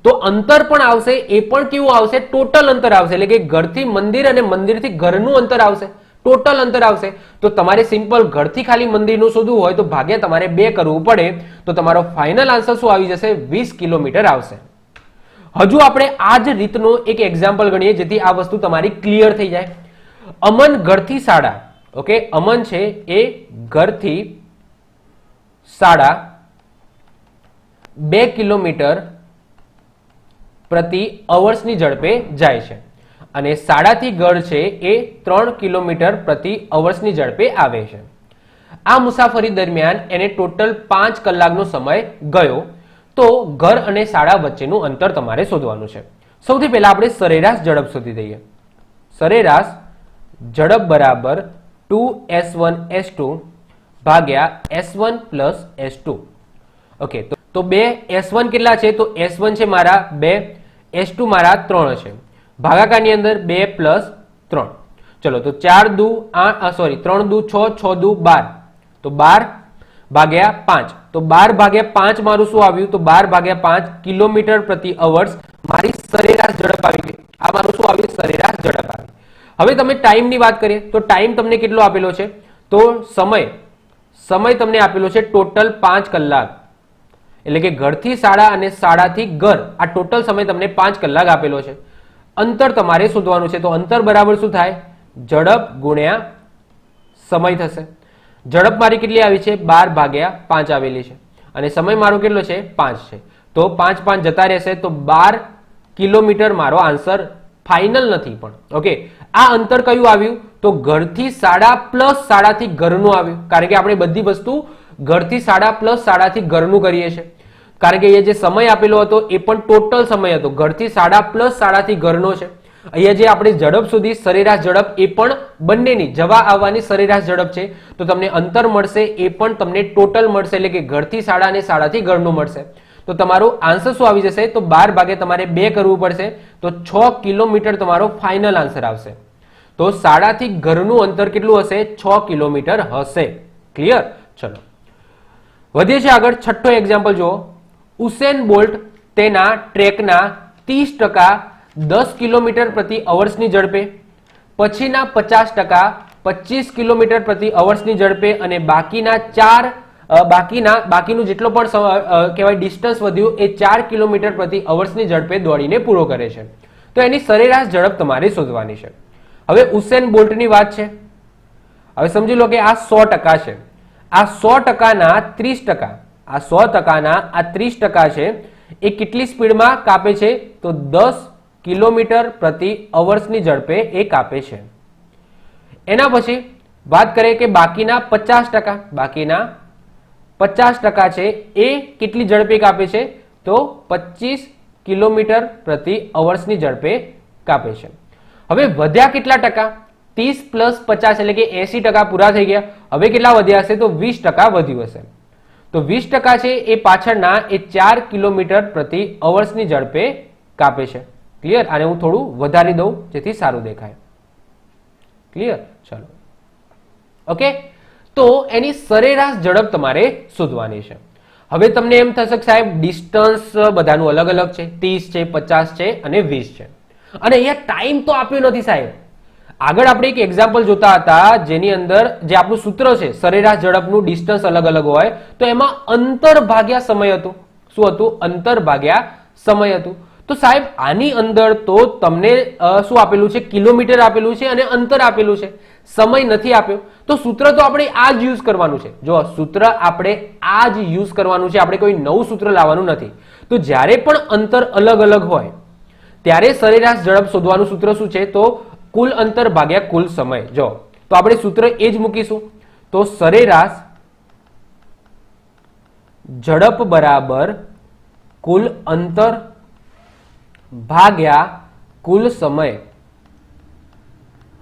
તો અંતર પણ આવશે, એ પણ કેવું આવશે? ટોટલ અંતર આવશે, એટલે કે ઘરથી મંદિર અને મંદિરથી ઘરનું અંતર આવશે, ટોટલ અંતર આવશે. તો તમારે સિમ્પલ ઘરથી ખાલી મંદિરનું શોધવું હોય તો ભાગ્યા તમારે 2 કરવું પડે, તો તમારો ફાઇનલ આન્સર શું આવી જશે? 20 કિલોમીટર આવશે. હજુ આપણે આ જ રીતનું એક એક્ઝામ્પલ ગણીએ જેથી આ વસ્તુ તમારી ક્લિયર થઈ જાય. અમન ઘરથી શાળા, ઓકે, અમન છે એ ઘરથી શાળા 2 કિલોમીટર પ્રતિ અવર્સની ઝડપે જાય છે અને શાળાથી ઘર છે એ 3 કિલોમીટર પ્રતિ અવર્સની ઝડપે આવે છે. આ મુસાફરી દરમિયાન એને ટોટલ 5 કલાકનો સમય ગયો. તો ઘર અને શાળા વચ્ચેનું અંતર તમારે શોધવાનું છે. સૌથી પહેલા આપણે સરેરાશ ઝડપ શોધી દઈએ. સરેરાશ ઝડપ બરાબર 2s1s2 ભાગ્યા s1 પ્લસ s2. ઓકે, તો 2s1 કેટલા છે? તો s1 છે મારા 2, s2 મારા 3 છે. ભાગાકારની અંદર 2 પ્લસ 3. ચલો, તો 4 દુ 3 દુ 6, 6 દુ 12, તો 12 ભાગ્યા 5. તો 12 ભાગ્યા 5 મારું શું આવ્યું? તો 12 ભાગ્યા 5 કિલોમીટર પ્રતિ અવર્સ મારી સરેરાશ ઝડપ આવી ગઈ. આ મારું શું આવ્યું? સરેરાશ ઝડપ આવી. હવે તમે ટાઈમની વાત કરીએ તો ટાઈમ તમને કેટલો આપેલો છે? તો સમય તમને આપેલો છે ટોટલ 5 કલાક, એટલે કે ઘરથી શાળા અને શાળાથી ઘર આ ટોટલ સમય તમને 5 કલાક આપેલો છે. અંતર તમારે શોધવાનું છે. તો અંતર બરાબર શું થાય? ઝડપ ગુણ્યા સમય થશે. ઝડપ મારી કેટલી આવી છે? 12 ભાગ્યા 5 આવેલી છે અને સમય મારો કેટલો છે? 5 છે. તો 5 5 જતા રહેશે, તો 12 કિલોમીટર મારો આન્સર ફાઇનલ નથી પણ. ઓકે, આ અંતર કયું આવ્યું? તો ઘરથી શાળા પ્લસ શાળાથી ઘરનું આવ્યું, કારણ કે આપણે બધી વસ્તુ ઘરથી શાળા પ્લસ શાળાથી ઘરનું કરીએ છીએ. કારણ કે એ જે સમય આપેલો હતો એ પણ ટોટલ સમય હતો, ઘરથી શાળા પ્લસ શાળાથી ઘરનો છે. અહીંયા જે આપણે ઝડપ સુધી સરેરાશ ઝડપ એ પણ બંનેની જવા આવવાની સરેરાશ ઝડપ છે. તો તમને અંતર મળશે એ પણ તમને ટોટલ મળશે, એટલે કે ઘરથી શાળા અને શાળાથી ઘરનું મળશે. તો તમારો આન્સર શું આવી જશે? તો 12 ભાગે તમારે 2 કરવું પડશે, તો 6 કિલોમીટર તમારો ફાઇનલ આન્સર આવશે. તો શાળાથી ઘરનું અંતર કેટલું હશે? 6 કિલોમીટર હશે. ક્લિયર? ચલો વધીએ છીએ આગળ. છઠ્ઠો એક્ઝામ્પલ જુઓ. ઉસેન બોલ્ટ તેના ટ્રેકના 30% 10 કિલોમીટર પ્રતિ અવર્સની ઝડપે, પછીના 50% 25 કિલોમીટર પ્રતિ અવર્સની ઝડપે અને બાકીનું જેટલો પણ કહેવાય ડિસ્ટન્સ વધ્યું એ 4 કિલોમીટર પ્રતિ અવર્સની ઝડપે દોડીને પૂરો કરે છે. તો એની સરેરાશ ઝડપ તમારે શોધવાની છે. હવે ઉસેન બોલ્ટની વાત છે. હવે સમજી લો કે આ 100% છે. આ 100%ના 30%, આ 100%ના આ 30% છે એ કેટલી સ્પીડમાં કાપે છે? તો 10 કિલોમીટર પ્રતિ અવર્સની ઝડપે એ કાપે છે. એના પછી વાત કરીએ કે બાકીના 50%, બાકીના 50% છે એ કેટલી ઝડપે કાપે છે? તો 25 કિલોમીટર પ્રતિ અવર્સની ઝડપે કાપે છે. હવે વધ્યા કેટલા ટકા? 30 પ્લસ 50 એટલે કે 80% પૂરા થઈ ગયા. હવે કેટલા વધ્યા હશે? તો 20% વધ્યું હશે. તો 20% છે એ પાછળના એ 4 કિલોમીટર પ્રતિ અવર્સની ઝડપે કાપે છે. ક્લિયર? આને હું થોડું વધારી દઉં જેથી સારું દેખાય. ક્લિયર? ચલો, ઓકે. તો એની સરેરાશ ઝડપ તમારે શોધવાની છે. હવે તમને એમ થશે કે સાહેબ ડિસ્ટન્સ બધાનું અલગ અલગ છે, 30 છે, 50 છે અને 20 છે, અને અહીંયા ટાઈમ તો આપ્યો નથી સાહેબ. આગળ આપણે એક એક્ઝામ્પલ જોતા હતા જેની અંદર જે આપણું સૂત્ર છે સરેરાશ ઝડપનું ડિસ્ટન્સ અલગ અલગ હોય તો એમાં અંતર ભાગ્યા સમય હતું. શું હતું? અંતર ભાગ્યા સમય હતું. તો સાહેબ આની અંદર તો તમને શું આપેલું છે? કિલોમીટર આપેલું છે અને અંતર આપેલું છે, સમય નથી આપ્યો. તો સૂત્ર તો આપણે આ જ યુઝ કરવાનું છે. જો સૂત્ર આપણે આ જ યુઝ કરવાનું છે, આપણે કોઈ નવું સૂત્ર લાવવાનું નથી. તો જ્યારે પણ અંતર અલગ અલગ હોય ત્યારે સરેરાશ ઝડપ શોધવાનું સૂત્ર શું છે? તો કુલ અંતર ભાગ્યા કુલ સમય. જો તો આપણે સૂત્ર એ જ મૂકીશું. તો સરેરાશ ઝડપ બરાબર કુલ અંતર ભાગ્યા કુલ સમય.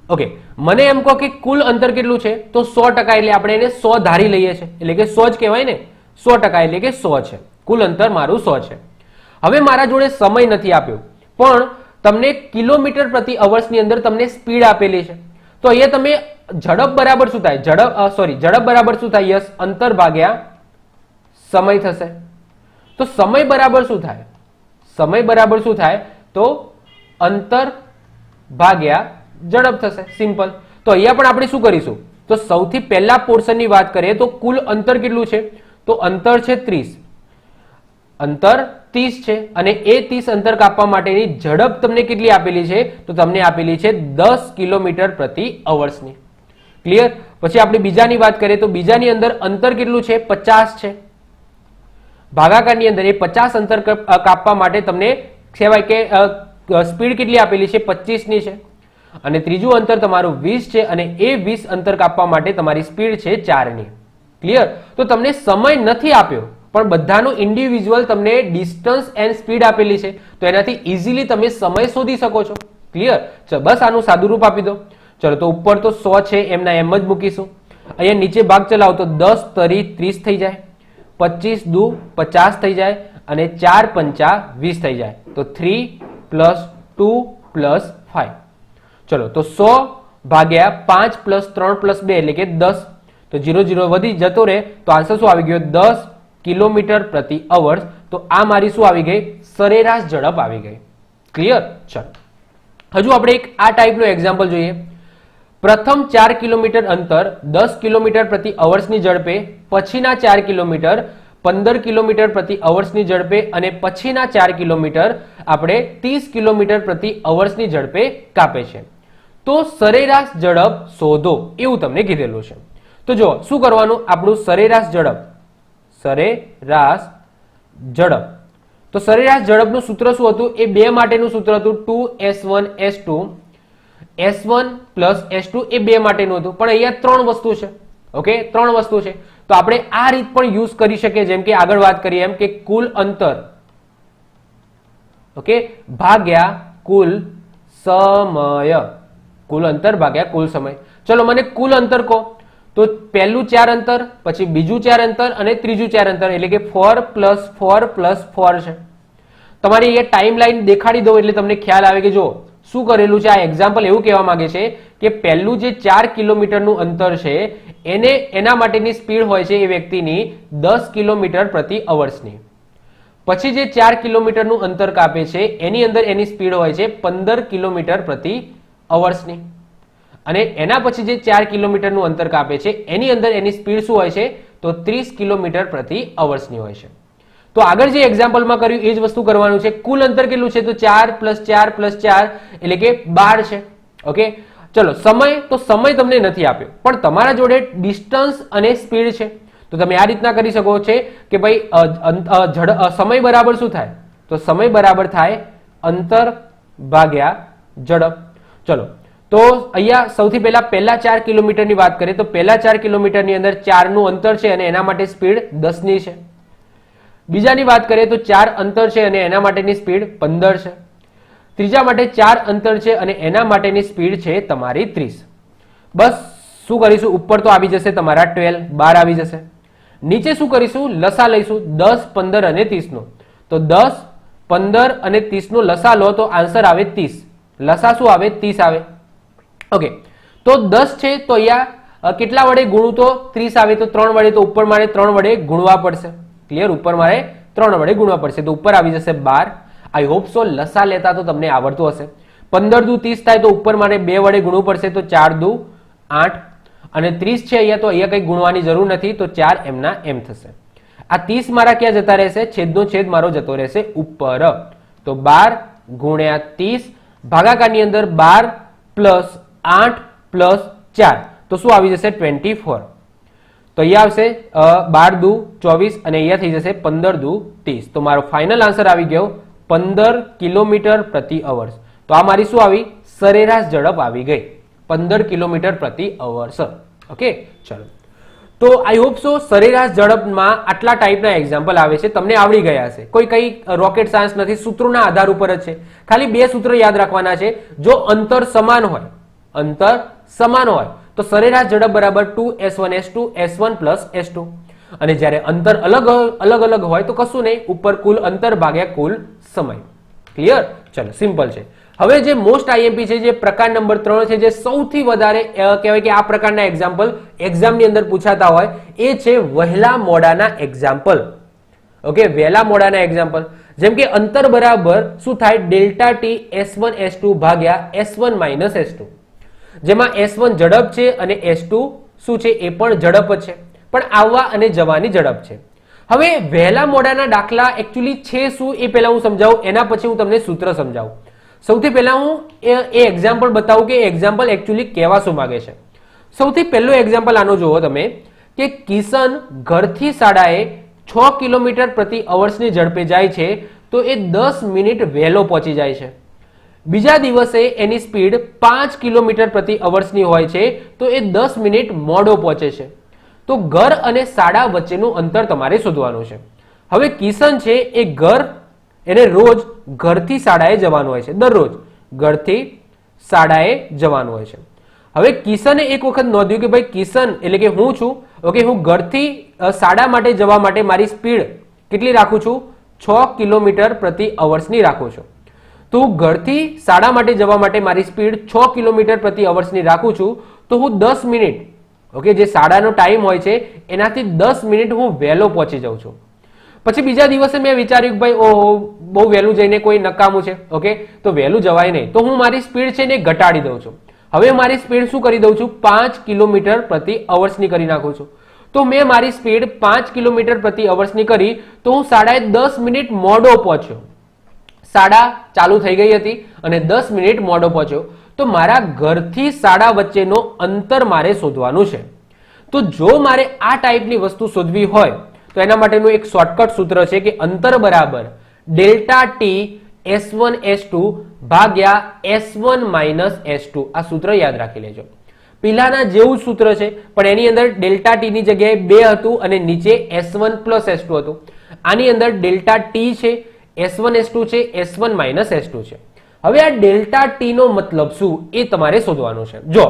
ઓકે, મને એમ કહો કે કુલ અંતર કેટલું છે? તો 100%, એટલે આપણે એને 100 ધારી લઈએ છીએ, એટલે કે 100 જ કહેવાય ને. 100% એટલે કે 100 છે. કુલ અંતર મારું 100 છે. હવે મારા જોડે સમય નથી આપ્યો, પણ તમને કિલોમીટર પ્રતિ અવર્સની અંદર તમને સ્પીડ આપેલી છે. તો અહીંયા તમે ઝડપ બરાબર શું થાય? ઝડપ બરાબર શું થાય? યસ, અંતર ભાગ્યા સમય થશે. તો સમય બરાબર શું થાય? સમય બરાબર શું થાય? તો અંતર ભાગ્યા ઝડપ થશે. સિમ્પલ. તો અહીંયા પણ આપણે શું કરીશું? તો સૌથી પહેલા પોર્શનની વાત કરીએ તો કુલ અંતર કેટલું છે? તો અંતર છે 30. અંતર 30 છે અને એ 30 અંતર કાપવા માટેની ઝડપ તમને કેટલી આપેલી છે? તો તમને આપેલી છે 10 કિલોમીટર પ્રતિ અવર્સની. ક્લિયર? પછી આપણે બીજાની વાત કરીએ તો બીજાની અંદર અંતર કેટલું છે? 50 છે. ભાગાકારની અંદર એ 50 અંતર કાપવા માટે તમને કહેવાય કે સ્પીડ કેટલી આપેલી છે? 25 ની છે. અને ત્રીજું અંતર તમારું 20 છે અને એ 20 અંતર કાપવા માટે તમારી સ્પીડ છે 4 ની. ક્લિયર? તો તમને સમય નથી આપ્યો, પણ બધાનું ઇન્ડિવિજ્યુઅલ તમને ડિસ્ટન્સ એન્ડ સ્પીડ આપેલી છે, તો એનાથી ઇઝીલી તમે સમય શોધી શકો છો. ક્લિયર? ચલો બસ આનું સાદું રૂપ આપી દો. ચલો તો ઉપર તો 100 છે એમના એમ જ મૂકીશું. અહીંયા નીચે ભાગ ચલાવો તો 10 તરી 30 થઈ જાય, 25 દુ 50 થઈ જાય અને 4 પંચા 20 થઈ જાય. તો 3 + 2 + 5. ચલો તો 100 ભાગ્યા 5 + 3 + 2 એટલે કે 10. તો 0 0 વધી જતો રહે તો આન્સર શું આવી ગયો? 10 કિલોમીટર પ્રતિ અવર્સ. તો આ મારી શું આવી ગઈ? સરેરાશ ઝડપ આવી ગઈ. ક્લિયર? ચલો હજુ આપણે એક આ ટાઈપનો એક્ઝામ્પલ જોઈએ. પ્રથમ 4 કિલોમીટર અંતર 10 કિલોમીટર પ્રતિ અવર્સની ઝડપે, પછીના 4 કિલોમીટર 15 કિલોમીટર પ્રતિ અવર્સની ઝડપે અને પછીના 4 કિલોમીટર આપણે 30 કિલોમીટર પ્રતિ અવર્સની ઝડપે કાપે છે. તો સરેરાશ ઝડપ શોધો એવું તમને કીધેલું છે. તો જો શું કરવાનું? આપણું સરેરાશ ઝડપ તો સરેરાશ ઝડપનું સૂત્ર શું હતું? એ બે માટેનું સૂત્ર હતું 2s1 s2. s1 + s2 એ બે માટેનું હતું, પણ અહીંયા 3 વસ્તુ છે. ઓકે, 3 વસ્તુ છે. તો આપણે આ રીત પણ યુઝ કરી શકીએ, જેમ કે આગળ વાત કરીએ એમ કે કુલ અંતર ઓકે ભાગ્યા કુલ સમય. કુલ અંતર ભાગ્યા કુલ સમય. ચલો મને કુલ અંતર કહો. તો પહેલું 4 અંતર, પછી બીજું 4 અંતર અને ત્રીજું 4 અંતર એટલે કે 4 + 4 + 4 છે. તમારી અહીંયા ટાઈમ લાઈન દેખાડી દો એટલે તમને ખ્યાલ આવે કે જો શું કરેલું છે. આ એક્ઝામ્પલ એવું કહેવા માંગે છે કે પહેલું જે 4 કિલોમીટરનું અંતર છે એના માટેની સ્પીડ હોય છે એ વ્યક્તિની 10 કિલોમીટર પ્રતિ અવર્સની. પછી જે 4 કિલોમીટરનું અંતર કાપે છે એની અંદર એની સ્પીડ હોય છે 15 કિલોમીટર પ્રતિ અવર્સની. અને એના પછી જે 4 કિલોમીટરનું અંતર કાપે છે એની અંદર એની સ્પીડ શું હોય છે? તો 30 કિલોમીટર પ્રતિ અવર્સની હોય છે. તો આગળ જે એક્ઝામ્પલમાં કર્યું એ જ વસ્તુ કરવાનું છે. કુલ અંતર કેટલું છે? તો 4 + 4 + 4 એટલે કે 12 છે. ઓકે, ચલો સમય, તો સમય તમને નથી આપ્યો, પણ તમારા જોડે ડિસ્ટન્સ અને સ્પીડ છે. તો તમે આ રીતના કરી શકો છો કે ભાઈ સમય બરાબર શું થાય? તો સમય બરાબર થાય અંતર ભાગ્યા ઝડપ. ચલો તો અહીંયા સૌથી પહેલા 4 કિલોમીટરની વાત કરીએ તો પહેલા 4 કિલોમીટરની અંદર 4 નું અંતર છે અને એના માટે સ્પીડ 10 ની છે. બીજાની વાત કરીએ તો 4 અંતર છે અને એના માટેની સ્પીડ 15 છે. ત્રીજા માટે 4 અંતર છે અને એના માટેની સ્પીડ છે તમારી 30. બસ શું કરીશું? ઉપર તો આવી જશે તમારા 12 આવી જશે. નીચે શું કરીશું? લસા લઈશું 10 15 અને 30 નો. તો 10 15 અને 30 નો લસા લો તો આન્સર આવે 30. લસા શું આવે? 30 આવે. ઓકે, તો 10 છે તો અહીંયા કેટલા વડે ગુણું તો 30 આવે, તો 3 વડે, તો ઉપર મારે 3 વડે ગુણવા પડશે. ક્લિયર? ઉપર મારે 3 વડે ગુણવા પડશે તો ઉપર આવી જશે 12. આઈ હોપ સો લસા લેતા તો તમને આવડતું હશે. 15 દુ 30 થાય તો ઉપર મારે 2 વડે ગુણવું પડશે તો 4 દુ 8 અને 30 છે અહીંયા, તો અહીંયા કંઈ ગુણવાની જરૂર નથી તો 4 એમના એમ થશે. આ 30 મારા ક્યાં જતા રહેશે? છેદનો છેદ મારો જતો રહેશે ઉપર. તો 12 ગુણ્યા 30 ભાગાકારની અંદર 12 + 8 + 4 તો શું આવી જશે? 24. તો અહીંયા આવશે 12 દુ 24 અને અહીંયા થઈ જશે 15 દુ 30. તો મારો ફાઇનલ આન્સર આવી ગયો 15 કિલોમીટર પ્રતિ અવર્સ. તો આ મારી શું આવી? સરેરાશ ઝડપ આવી ગઈ 15 કિલોમીટર પ્રતિ અવર્સ. ઓકે, ચલો તો આઈ હોપ સો સરેરાશ ઝડપમાં આટલા ટાઈપના એક્ઝામ્પલ આવે છે, તમને આવડી ગયા હશે. કોઈ કઈ રોકેટ સાયન્સ નથી, સૂત્રોના આધાર ઉપર જ છે. ખાલી 2 સૂત્ર યાદ રાખવાના છે. જો અંતર સમાન હોય તો સરેરાશ ઝડપ બરાબર 2s1 s2 s1 + s2. અને જ્યારે અંતર અલગ અલગ હોય તો કશું નહીં, ઉપર કુલ અંતર ભાગ્યા કુલ સમય. ક્લિયર? ચલો, સિમ્પલ છે. હવે જે મોસ્ટ આઈએમપી છે, જે પ્રકાર નંબર 3 છે, જે સૌથી વધારે કહેવાય કે આ પ્રકારના એક્ઝામ્પલ એક્ઝામની અંદર પૂછાતા હોય, એ છે વહેલા મોડાના એક્ઝામ્પલ. ઓકે, વહેલા મોડાના એક્ઝામ્પલ. જેમ કે અંતર બરાબર શું થાય? ડેલ્ટા ટી S1 S2 ભાગ્યા S1 માઇનસ S2, જેમાં S1 ઝડપ છે અને S2 શું છે? એ પણ ઝડપ જ છે, પણ આવવા અને જવાની ઝડપ છે. હવે વહેલા મોડાના દાખલા એકચ્યુઅલી છે શું એ પહેલા હું સમજાવું, એના પછી હું તમને સૂત્ર સમજાવું. સૌથી પહેલા હું એ એક્ઝામ્પલ બતાવું કે એક્ઝામ્પલ એકચ્યુઅલી કહેવા શું માંગે છે. સૌથી પહેલો એક્ઝામ્પલ આનો જુઓ તમે, કે કિશન ઘરથી શાળાએ 6 કિલોમીટર પ્રતિ અવર્સની ઝડપે જાય છે તો એ 10 મિનિટ વહેલો પહોંચી જાય છે. બીજા દિવસે એની સ્પીડ 5 કિલોમીટર પ્રતિ અવર્સની હોય છે તો એ 10 મિનિટ મોડો પહોંચે છે. તો ઘર અને શાળા વચ્ચેનું અંતર તમારે શોધવાનું છે. હવે કિશન છે એ એને રોજ ઘરથી શાળાએ જવાનું હોય છે, દરરોજ ઘરથી શાળાએ જવાનું હોય છે. હવે કિશને એક વખત નોંધ્યું કે ભાઈ કિશન એટલે કે હું છું, ઓકે, હું ઘરથી શાળા માટે જવા માટે મારી સ્પીડ કેટલી રાખું છું? 6 કિલોમીટર પ્રતિ અવર્સની રાખું છું. તો હું ઘરથી શાળા માટે જવા માટે મારી સ્પીડ 6 કિલોમીટર પ્રતિ અવર્સની રાખું છું, તો હું 10 મિનિટ, ઓકે, જે શાળાનો ટાઈમ હોય છે એનાથી 10 મિનિટ હું વહેલો પહોંચી જાઉં છું. પછી બીજા દિવસે મેં વિચાર્યું કે ભાઈ ઓહો, બહુ વહેલું જઈને કોઈ નકામું છે, ઓકે, તો વહેલું જવાય નહીં, તો હું મારી સ્પીડ છે ને ઘટાડી દઉં છું. હવે મારી સ્પીડ શું કરી દઉં છું? 5 કિલોમીટર પ્રતિ અવર્સની કરી નાખું છું. તો મેં મારી સ્પીડ 5 કિલોમીટર પ્રતિ અવર્સની કરી તો હું શાળાએ 10 મિનિટ મોડો પહોંચ્યો. શાળા ચાલુ થઈ ગઈ હતી અને 10 મિનિટ મોડો પહોંચ્યો. તો મારા ઘરથી શાળા વચ્ચેનો અંતર મારે શોધવાનું છે. તો જો મારે આ ટાઈપની વસ્તુ શોધવી હોય તો એના માટેનું એક શોર્ટકટ સૂત્ર છે કે અંતર બરાબર ડેલ્ટા ટી S1 S2 ભાગ્યા S1 માઇનસ S2. આ સૂત્ર યાદ રાખી લેજો. પહેલાના જેવું જ સૂત્ર છે, પણ એની અંદર ડેલ્ટા ટી ની જગ્યાએ 2 હતું અને નીચે S1 પ્લસ S2 હતું. આની અંદર ડેલ્ટા ટી છે, S1 S2 છે, S1 માઇનસ S2 છે. હવે આ ડેલ્ટા ટી નો મતલબ શું એ તમારે શોધવાનું છે. જો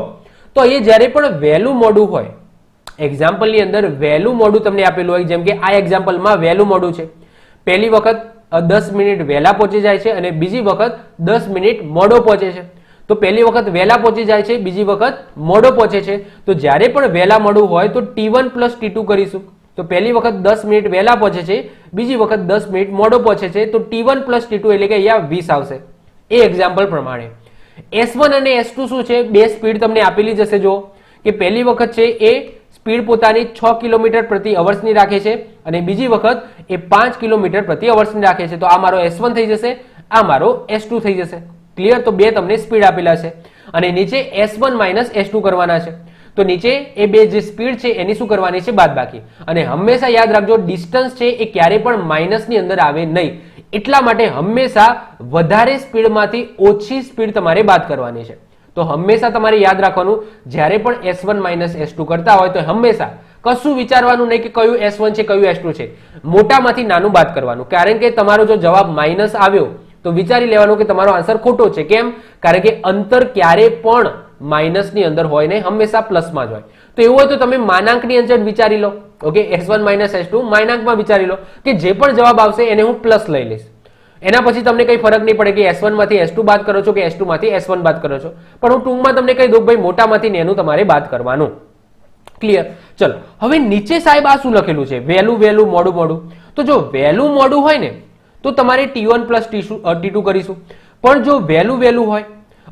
તો એ જ્યારે પણ વહેલું મોડું હોય, એક્ઝામ્પલની અંદર વહેલું મોડું તમને આપેલું હોય, જેમ કે આ એક્ઝામ્પલમાં વહેલું મોડું છે, પહેલી વખત 10 મિનિટ વહેલા પહોંચી જાય છે અને બીજી વખત 10 મિનિટ મોડો પહોંચે છે. તો પહેલી વખત વહેલા પહોંચી જાય છે, બીજી વખત મોડો પહોંચે છે. તો જ્યારે પણ વહેલા મોડું હોય તો T1 પ્લસ T2 કરીશું. તો પહેલી વખત 10 મિનિટ વહેલા પહોંચે છે, બીજી વખત 10 મિનિટ મોડો પહોંચે છે, તો T1 પ્લસ T2 એટલે કે અહીંયા 20 આવશે. એ એક્ઝામ્પલ પ્રમાણે S1 અને S2 શું છે? બે સ્પીડ તમને આપેલી જશે. જો કે પહેલી વખત છે એ સ્પીડ પોતાની 6 કિલોમીટર પ્રતિ અવર્સની રાખે છે અને બીજી વખત એ 5 કિલોમીટર પ્રતિ અવર્સની રાખે છે. તો આ મારો S1 થઈ જશે, આ મારો S2 થઈ જશે. ક્લિયર? તો બે તમને સ્પીડ આપેલા છે અને નીચે S1 માઇનસ S2 કરવાના છે. તો નીચે એ બે જે સ્પીડ છે એની શું કરવાની છે? બાદબાકી. અને હંમેશા યાદ રાખજો, ડિસ્ટન્સ છે એ ક્યારે પણ માઇનસની અંદર આવે નહીં. એટલા માટે હંમેશા વધારે સ્પીડમાંથી ઓછી સ્પીડ તમારે બાદ કરવાની છે. તો હંમેશા તમારે યાદ રાખવાનું, જ્યારે પણ S1 માઇનસ S2 કરતા હોય તો હંમેશા કશું વિચારવાનું નહીં કે કયું S1 છે કયું S2 છે, મોટામાંથી નાનું બાદ કરવાનું. કારણ કે તમારો જો જવાબ માઇનસ આવ્યો તો વિચારી લેવાનું કે તમારો આન્સર ખોટો છે. કેમ? કારણ કે અંતર ક્યારે પણ માઇનસની અંદર હોય નહીં, હંમેશા પ્લસમાં જ હોય. તો એવું હોય તો તમે માનાંકની અંદર વિચારી લો. ઓકે, S1 માઇનસ S2 માનાંકમાં વિચારી લો કે જે પણ જવાબ આવશે એને હું પ્લસ લઈ લઈશ. એના પછી તમને કઈ ફરક નહીં પડે કે S1 માંથી S2 બાદ કરો છો કે S2 માંથી S1 બાદ કરો છો, પણ હું ટૂંકમાં તમને કહી દઉં ભાઈ મોટામાંથી નેનું તમારે બાદ કરવાનું. ક્લિયર? ચલો, હવે નીચે સાહેબ આ શું લખેલું છે? વહેલું વહેલું મોડું મોડું. તો જો વહેલું મોડું હોય ને તો તમારે T1 પ્લસ T2 કરીશું, પણ જો વહેલું વહેલું હોય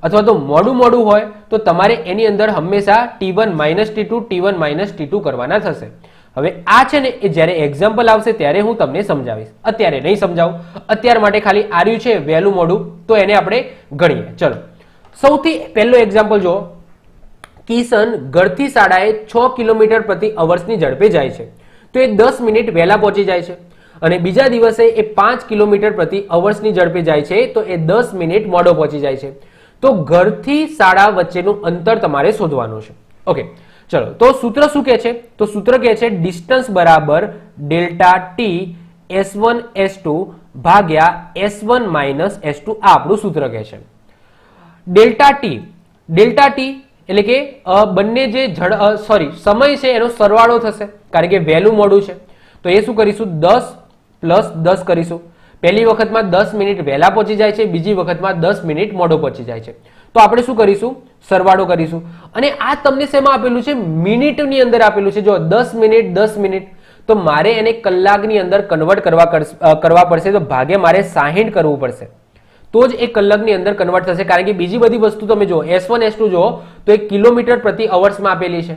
અથવા તો મોડું મોડું હોય તો તમારે એની અંદર હંમેશા T1 minus T2 T1 minus T2 કરવાના થશે. હવે આ છે ને એ જ્યારે એક્ઝામ્પલ આવશે ત્યારે હું તમને સમજાવીશ, અત્યારે નહીં સમજાવું. અત્યાર માટે ખાલી આર્યું છે વહેલું મોડું, તો એને આપણે ગણીએ. ચલો, સૌથી પહેલો એક્ઝામ્પલ જો, કિશન ઘરથી શાળાએ 6 કિલોમીટર પ્રતિ અવર્સની ઝડપે જાય છે તો એ 10 મિનિટ વહેલા પહોંચી જાય છે. અને બીજા દિવસે એ 5 કિલોમીટર પ્રતિ અવર્સની ઝડપે જાય છે તો એ 10 મિનિટ મોડો પહોંચી જાય છે. તો ઘરથી શાળા વચ્ચેનું અંતર તમારે શોધવાનું છે. ઓકે, ચલો, તો સૂત્ર શું કહે છે? તો સૂત્ર કહે છે ડિસ્ટન્સ બરાબર ડેલ્ટા ટી S1 S2 ભાગ્યા S1 માઇનસ S2. આ આપણું સૂત્ર કહે છે. ડેલ્ટા ટી એટલે કે બંને જે સમય છે એનો સરવાળો થશે, કારણ કે વહેલું મોડું છે. તો એ શું કરીશું, 10 + 10 કરીશું. પહેલી વખતમાં 10 મિનિટ વહેલા પહોંચી જાય છે, બીજી વખતમાં 10 મિનિટ મોડો પહોંચી જાય છે. તો આપણે શું કરીશું, સરવાળો કરીશું. અને આ તમને શેમાં આપેલું છે, મિનિટની અંદર આપેલું છે. જો 10 મિનિટ 10 મિનિટ, તો મારે એને કલાકની અંદર કન્વર્ટ કરવા પડશે. તો ભાગે મારે 60 કરવું પડશે, તો જ એ કલાકની અંદર કન્વર્ટ થશે. કારણ કે બીજી બધી વસ્તુ તમે જો S1 S2 જો તો એ કિલોમીટર પ્રતિ અવર્સમાં આપેલી છે.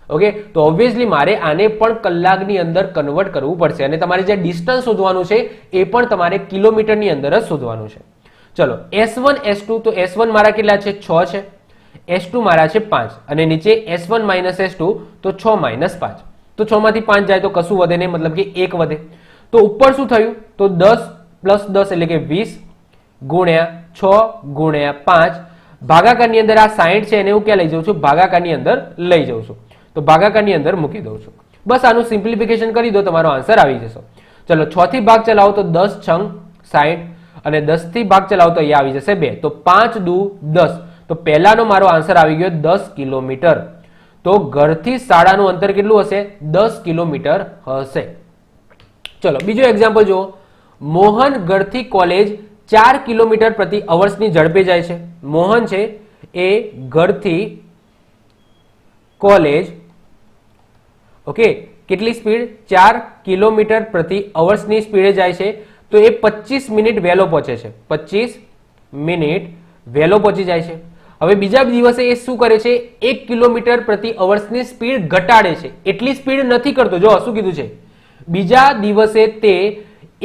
ઓકે, તો ઓબ્વિયસલી મારે આને પણ કલાકની અંદર કન્વર્ટ કરવું પડશે. અને તમારે જે ડિસ્ટન્સ શોધવાનું છે એ પણ તમારે કિલોમીટરની અંદર જ શોધવાનું છે. ચલો, S1 S2, તો S1 મારા કેટલા છે, 6 છે. S2 મારા છે 5, અને નીચે S1 - S2, તો 6 - 5. તો 6 માંથી 5 જાય તો કશું વધે નહીં, મતલબ કે 1 વધે. તો ઉપર શું થયું, તો 10 + 10 એટલે કે 20 ગુણ્યા 6 ગુણ્યા 5, ભાગાકારની અંદર આ 60 છે એને હું ક્યાં લઈ જાઉં છું, ભાગાકારની અંદર લઈ જાઉં છું. તો ભાગાકારની અંદર મૂકી દઉં છું. બસ આનું સિમ્પ્લિફિકેશન કરી દો, તમારો આન્સર આવી જશે. ચલો, 6 થી ભાગ ચલાવો તો 10 × 60, અને 10 થી ભાગ ચલાવો તો અહીંયા આવી જશે 2. તો 5 × 2 = 10. તો પહેલાનો મારો આન્સર આવી ગયો 10 કિલોમીટર. તો ઘરથી શાળાનું અંતર કેટલું હશે, 10 કિલોમીટર હશે. ચલો, બીજો એક્ઝામ્પલ જુઓ. મોહન ઘરથી કોલેજ 4 કિલોમીટર પ્રતિ અવર્સની ઝડપે જાય છે. મોહન છે એ ઘરથી કોલેજ, ઓકે, કેટલી સ્પીડ, 4 કિલોમીટર પ્રતિ અવર્સની સ્પીડે જાય છે. તો એ 25 મિનિટ વહેલો પહોંચે છે. 25 મિનિટ વહેલો પહોંચી જાય છે. હવે બીજા દિવસે એ શું કરે છે, 1 કિલોમીટર પ્રતિ અવર્સની સ્પીડ ઘટાડે છે. એટલી સ્પીડ નથી કરતો. જો શું કીધું છે, બીજા દિવસે તે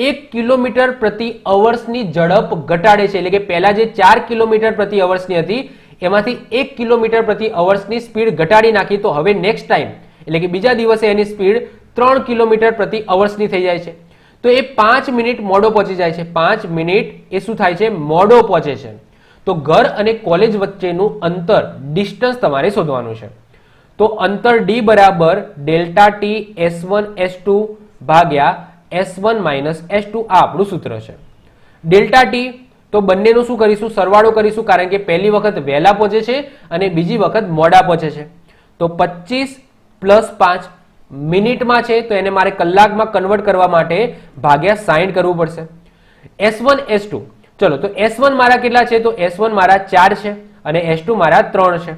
1 કિલોમીટર પ્રતિ અવર્સની ઝડપ ઘટાડે છે. એટલે કે પહેલા જે 4 કિલોમીટર પ્રતિ અવર્સની હતી એમાંથી 1 કિલોમીટર પ્રતિ અવર્સની સ્પીડ ઘટાડી નાખી. તો હવે નેક્સ્ટ ટાઈમ એટલે કે બીજા દિવસે એની સ્પીડ 3 કિલોમીટર પ્રતિ અવર્સની થઈ જાય છે. તો એ 5 મિનિટ મોડો પહોંચી જાય છે. 5 મિનિટ એ શું થાય છે, મોડો પહોંચે છે. તો ઘર અને કોલેજ વચ્ચેનું અંતર, ડિસ્ટન્સ તમારે શોધવાનું છે. તો અંતર D બરાબર ΔT S1 S2 ભાગ્યા S1 - S2, આ આપણું સૂત્ર છે. ΔT તો બંનેનું શું કરીશું, સરવાળો કરીશું, કારણ કે પહેલી વખત વહેલા પહોંચે છે અને બીજી વખત મોડા પહોંચે છે. તો 25 + 5 મિનિટમાં છે, તો એને મારે કલાકમાં કન્વર્ટ કરવા માટે ભાગ્યા 60 કરવું પડશે. S1 S2, ચલો, તો S1 મારા કેટલા છે, તો S1 મારા 4 છે અને S2 મારા 3 છે.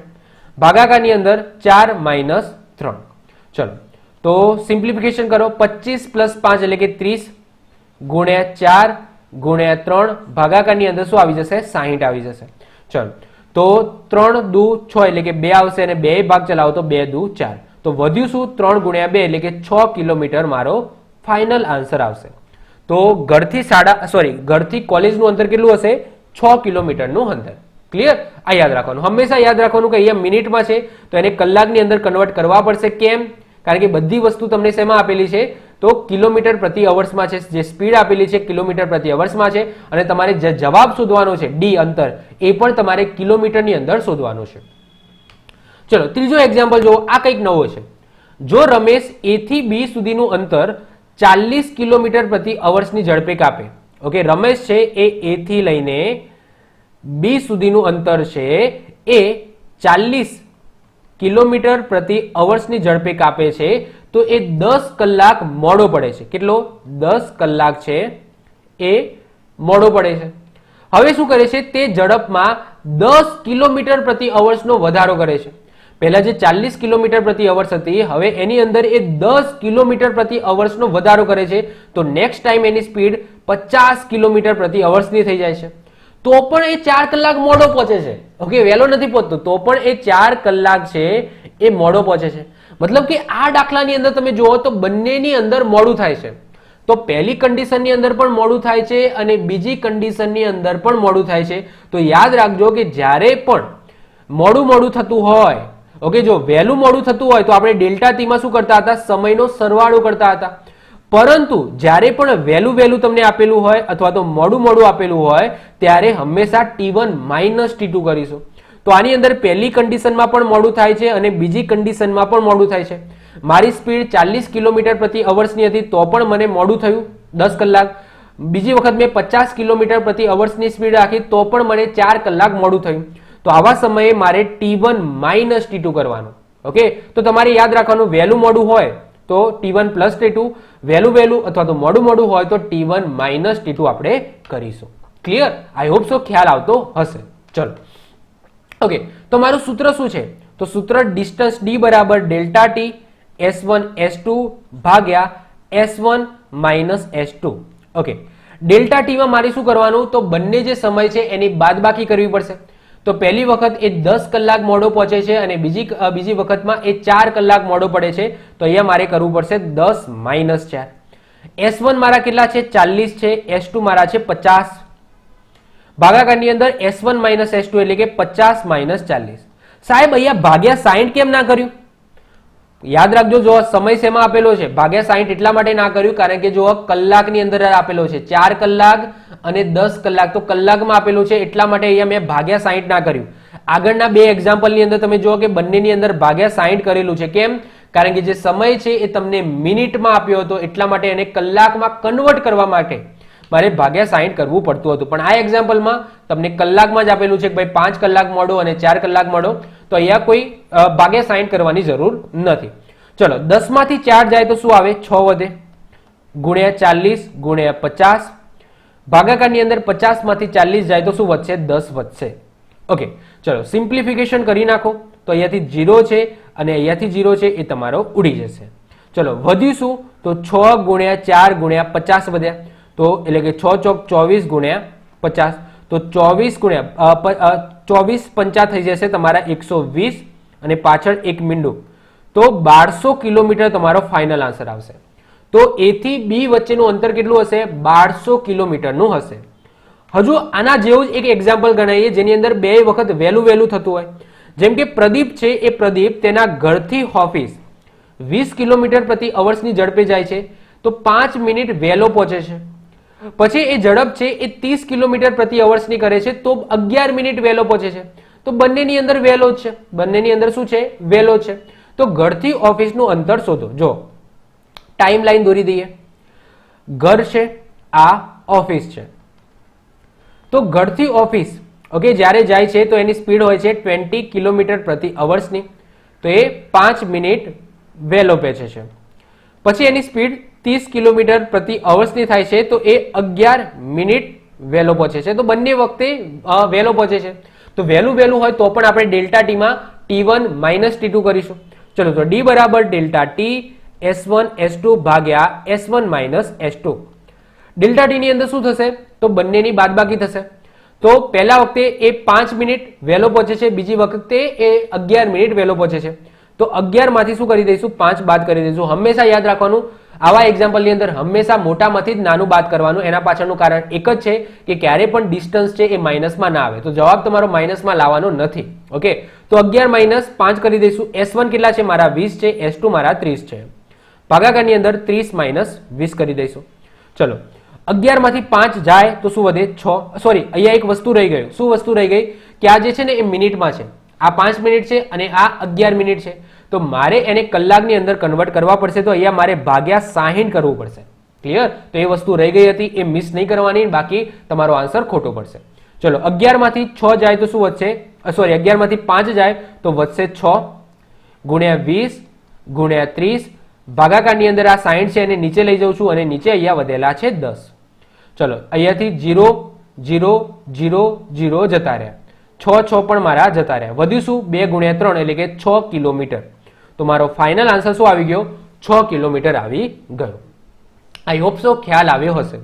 ભાગાકારની અંદર 4 - 3. ચલો, તો સિમ્પ્લિફિકેશન કરો. 25 + 5 એટલે કે 30 ગુણ્યા 4 ગુણ્યા 3, ભાગાકારની અંદર શું આવી જશે, 60 આવી જશે. ચલો, તો 3 × 2 = 6 એટલે કે 2 આવશે, અને 2 ભાગ ચલાવો તો 2 × 2 = 4. તો વધ્યું શું, 3 × 2 એટલે કે 6 કિલોમીટર મારો ફાઇનલ આન્સર આવશે. તો ઘરથી કોલેજનું અંતર કેટલું હશે, 6 કિલોમીટરનું અંતર. ક્લિયર? આ યાદ રાખવાનું, હંમેશા યાદ રાખવાનું કે અહીંયા મિનિટમાં છે તો એને કલાકની અંદર કન્વર્ટ કરવા પડશે. કેમ? કારણ કે બધી વસ્તુ તમને શેમાં આપેલી છે, તો કિલોમીટર પ્રતિ અવર્સમાં છે. જે સ્પીડ આપેલી છે કિલોમીટર પ્રતિ અવર્સમાં છે, અને તમારે જે જવાબ શોધવાનો છે D અંતર, એ પણ તમારે કિલોમીટરની અંદર શોધવાનું છે. ચલો, ત્રીજો એક્ઝામ્પલ જુઓ. આ કંઈક નવો છે. જો રમેશ A થી B સુધીનું અંતર 40 કિલોમીટર પ્રતિ અવર્સની ઝડપે કાપે. ઓકે, રમેશ છે એ A થી લઈને B સુધીનું અંતર છે એ 40 કિલોમીટર પ્રતિ અવર્સની ઝડપે કાપે છે, તો એ 10 કલાક મોડો પડે છે. કેટલો? 10 કલાક છે એ મોડો પડે છે. હવે શું કરે છે, તે ઝડપમાં 10 કિલોમીટર પ્રતિ અવર્સનો વધારો કરે છે. પહેલા જે 40 કિલોમીટર પ્રતિ અવર્સ હતી, હવે એની અંદર એ 10 કિલોમીટર પ્રતિ અવર્સનો વધારો કરે છે. તો નેક્સ્ટ ટાઈમ એની સ્પીડ 50 કિલોમીટર પ્રતિ અવર્સની થઈ જાય છે. તો પણ એ 4 કલાક મોડો પહોંચે છે. ઓકે, વહેલો નથી પહોંચતો, તો પણ એ 4 કલાક છે એ મોડો પહોંચે છે. મતલબ કે આ દાખલાની અંદર તમે જુઓ તો બંનેની અંદર મોડું થાય છે. તો પહેલી કન્ડિશનની અંદર પણ મોડું થાય છે અને બીજી કન્ડિશનની અંદર પણ મોડું થાય છે. તો યાદ રાખજો કે જ્યારે પણ મોડું થતું હોય, ઓકે, જો વહેલું મોડું થતું હોય તો આપણે ΔT માં શું કરતા હતા, સમયનો સરવાળો કરતા હતા. પરંતુ જ્યારે પણ વહેલું તમને આપેલું હોય અથવા તો મોડું આપેલું હોય, ત્યારે હંમેશા T1 - T2 કરીશું. તો આની અંદર પહેલી કન્ડિશનમાં પણ મોડું થાય છે અને બીજી કન્ડિશનમાં પણ મોડું થાય છે. મારી સ્પીડ 40 કિલોમીટર પ્રતિ અવર્સની હતી, તો પણ મને મોડું થયું 10 કલાક. બીજી વખત મેં 50 કિલોમીટર પ્રતિ અવર્સની સ્પીડ રાખી, તો પણ મને 4 કલાક મોડું થયું. તો આવા સમયે મારે T1 માઇનસ T2 કરવાનું. ઓકે, તો તમારે યાદ રાખવાનું વહેલું મોડું હોય તો T1 પ્લસ T2, વહેલું અથવા તો મોડું હોય તો T1 માઇનસ T2 આપણે કરીશું. ક્લિયર? આઈ હોપ સો ખ્યાલ આવતો હશે. ચલો, ઓકે, તો મારું સૂત્ર શું છે? તો સૂત્ર ડિસ્ટન્સ D બરાબર ડેલ્ટા T S1 S2 ભાગ્યા S1 minus S2. Okay, delta T માં મારે શું કરવાનું? તો બંને જે સમય છે એની બાદબાકી કરવી પડશે. તો પહેલી વખત એ 10 કલાક મોડો પહોંચે છે અને બીજી વખતમાં એ 4 કલાક મોડો પડે છે. તો અહીંયા મારે કરવું પડશે 10 માઇનસ 4. S1 મારા કેટલા છે? 40 છે. S2 મારા છે 50. ભાગાકારની અંદર S1 માઇનસ S2 એટલે કે 50 માઇનસ 40. સાહેબ અહીંયા ભાગ્યા 60 કેમ ના કર્યું? યાદ રાખજો, જો સમય શેમાં આપેલો છે? ભાગ્યા 60 એટલા માટે ના કર્યું કારણ કે જો કલાકની અંદર આપેલો છે 4 કલાક અને 10 કલાક, તો કલાકમાં આપેલું છે એટલા માટે અહીંયા મેં ભાગ્યા 60 ના કર્યું. આગળના બે એક્ઝામ્પલની અંદર તમે જુઓ કે બંનેની અંદર ભાગ્યા 60 કરેલું છે. કેમ? કારણ કે જે સમય છે એ તમને મિનિટમાં આપ્યો હતો એટલા માટે એને કલાકમાં કન્વર્ટ કરવા માટે મારે ભાગ્યા 60 કરવું પડતું હતું. પણ આ એક્ઝામ્પલમાં તમને કલાકમાં જ આપેલું છે કે ભાઈ 5 કલાક મોડો અને 4 કલાક મોડો, તો અહીંયા કોઈ ભાગ્યા 60 કરવાની જરૂર નથી. ચલો, 10 માંથી 4 જાય તો શું આવે? 6 વધે, ગુણ્યા 40 ગુણ્યા 50. ભાગાકારની અંદર 50 માંથી 40 જાય તો શું વધશે? 10 વધશે. ઓકે, ચલો સિમ્પ્લિફિકેશન કરી નાખો તો અહીંયાથી 0 છે અને અહીંયાથી 0 છે એ તમારો ઉડી જશે. ચલો, વધ્યું શું? તો 6 ગુણ્યા 4 ગુણ્યા 50 વધ્યા, તો એટલે કે 6 ચોક 24 ગુણ્યા 50, તો 24 ગુણ્યા 24 50 થઈ જશે તમારા 120 અને પાછળ એક મીંડું, તો 1200 કિલોમીટર તમારો ફાઇનલ આન્સર આવશે. તો A થી B વચ્ચેનું અંતર કેટલું હશે? 1200 કિલોમીટરનું હશે. હજુ આના જેવું જ એક એક્ઝામ્પલ ગણાવીએ જેની અંદર બે વખત વહેલું થતું હોય. જેમ કે પ્રદીપ છે, એ પ્રદીપ તેના ઘરથી ઓફિસ 20 કિલોમીટર પ્રતિ અવર્સની ઝડપે જાય છે, તો 5 મિનિટ વહેલો પહોંચે છે. પછી એ ઝડપ છે એ 30 કિલોમીટર પ્રતિ અવર્સની કરે છે, તો 11 મિનિટ વહેલો પહોંચે છે. તો બંનેની અંદર વહેલો જ છે, બંનેની અંદર શું છે? વહેલો છે. તો ઘરથી ઓફિસનું અંતર શોધો. જો ટાઈમ લાઈન દોરી દઈએ, ઘર છે, આ ઓફિસ છે. તો ઘરથી ઓફિસ ઓકે જ્યારે જાય છે તો એની સ્પીડ હોય છે 20 કિલોમીટર પ્રતિ અવર્સની, તો એ 5 મિનિટ વહેલો પહોંચે છે. પછી એની સ્પીડ 30 કિલોમીટર પ્રતિ અવર્સની થાય છે, તો એ 11 મિનિટ વહેલો પહોંચે છે. તો બંને વખતે વહેલો પહોંચે છે. તો વહેલું હોય તો પણ આપણે ડેલ્ટા ટી માં T1 માઇનસ T2 કરીશું. ચલો, તો D બરાબર ડેલ્ટા ટી S1 S2 ભાગ્યા S1 minus S2. Delta T ની અંદર શું થશે? તો બંનેની બાદબાકી થશે. તો પહેલા વખતે એ 5 મિનિટ વહેલો પહોંચે છે, બીજી વખતે એ 11 મિનિટ વહેલો પહોંચે છે. તો 11 માંથી શું કરી દઈશું? 5 બાદ કરી દઈશું. હંમેશા યાદ રાખવાનું, આવા એક્ઝામ્પલની અંદર હંમેશા મોટામાંથી જ નાનું બાદ કરવાનું. એના પાછળનું કારણ એક જ છે કે ક્યારે પણ ડિસ્ટન્સ છે એ માઇનસમાં ના આવે. તો જવાબ તમારો માઇનસમાં લાવવાનો નથી. ઓકે, તો 11 માઇનસ 5 કરી દઈશું. S1 કેટલા છે? મારા 20 છે. S2 મારા 30 છે. ભાગાકારની અંદર 30 માઇનસ 20 કરી દઈશું. ચલો, 11 માંથી 5 જાય તો શું વધે? 6. સોરી, અહીંયા એક વસ્તુ રહી ગયું. શું વસ્તુ રહી ગઈ? કે આ જે છે ને એ મિનિટમાં છે. આ 5 મિનિટ છે અને આ 11 મિનિટ છે. તો મારે એને કલાકની અંદર કન્વર્ટ કરવા પડશે. તો અહીંયા મારે ભાગ્યા 60 કરવું પડશે. ક્લિયર? તો એ વસ્તુ રહી ગઈ હતી, એ મિસ નહીં કરવાની, બાકી તમારો આન્સર ખોટો પડશે. ચલો, 11 માંથી 6 જાય તો શું વધશે? સોરી, 11 માંથી 5 જાય તો વધશે 6 ગુણ્યા 20 ગુણ્યા 30. ભાગાકારની અંદર આ 60 છે એને નીચે લઈ જાઉં છું અને નીચે અહીંયા વધેલા છે 10. ચલો, અહીંયાથી 0 0 0 0 જતા રહ્યા. 6 પણ મારા જતા રહ્યા. વધ્યું શું? 2 ગુણ્યા 3 એટલે કે 6 કિલોમીટર. તો મારો ફાઇનલ આન્સર શું આવી ગયો? 6 કિલોમીટર આવી ગયો. આઈ હોપ સો ખ્યાલ આવ્યો હશે.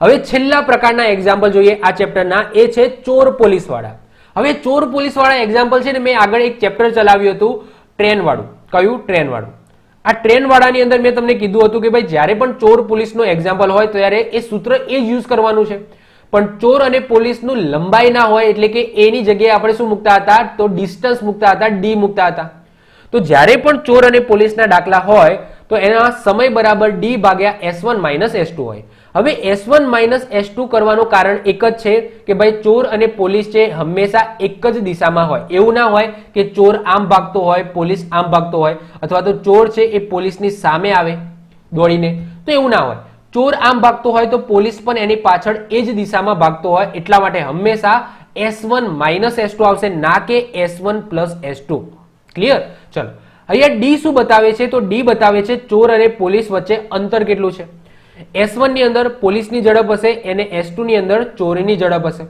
હવે છેલ્લા પ્રકારના એક્ઝામ્પલ જોઈએ આ ચેપ્ટરના, એ છે ચોર પોલીસ વાળા. હવે ચોર પોલીસ વાળા એક્ઝામ્પલ છે ને, મેં આગળ એક ચેપ્ટર ચલાવ્યું હતું ટ્રેન વાળું. કયું? ટ્રેન વાળું. આ ટ્રેન વાળાની અંદર મેં તમને કીધું હતું કે ભાઈ જ્યારે પણ ચોર પોલીસનો એક્ઝામ્પલ હોય ત્યારે એ સૂત્ર એ જ યુઝ કરવાનું છે. પણ ચોર અને પોલીસનું લંબાઈ ના હોય એટલે કે એની જગ્યાએ આપણે શું મૂકતા હતા? તો ડિસ્ટન્સ મૂકતા હતા, ડી મૂકતા હતા. તો જ્યારે પણ ચોર અને પોલીસના દાખલા હોય તો એના સમય બરાબર ડી ભાગ્યા S1 માઇનસ S2 હોય. હવે S1 માઇનસ S2 કરવાનું કારણ એક જ છે કે ભાઈ ચોર અને પોલીસ છે હંમેશા એક જ દિશામાં હોય. એવું ના હોય કે ચોર આમ ભાગતો હોય, પોલીસ આમ ભાગતો હોય, અથવા તો ચોર છે એ પોલીસની સામે આવે દોડીને, તો એવું ના હોય. ચોર આમ ભાગતો હોય તો પોલીસ પણ એની પાછળ એ જ દિશામાં ભાગતો હોય. એટલા માટે હંમેશા S1 માઇનસ S2 આવશે, ના કે S1 પ્લસ S2. ક્લિયર? ચલો અહીંયા ડી શું બતાવે છે? તો ડી બતાવે છે ચોર અને પોલીસ વચ્ચે અંતર કેટલું છે. S1 ની અંદર પોલીસની ઝડપ હશે અને S2 ની અંદર ચોરીની ઝડપ હશે.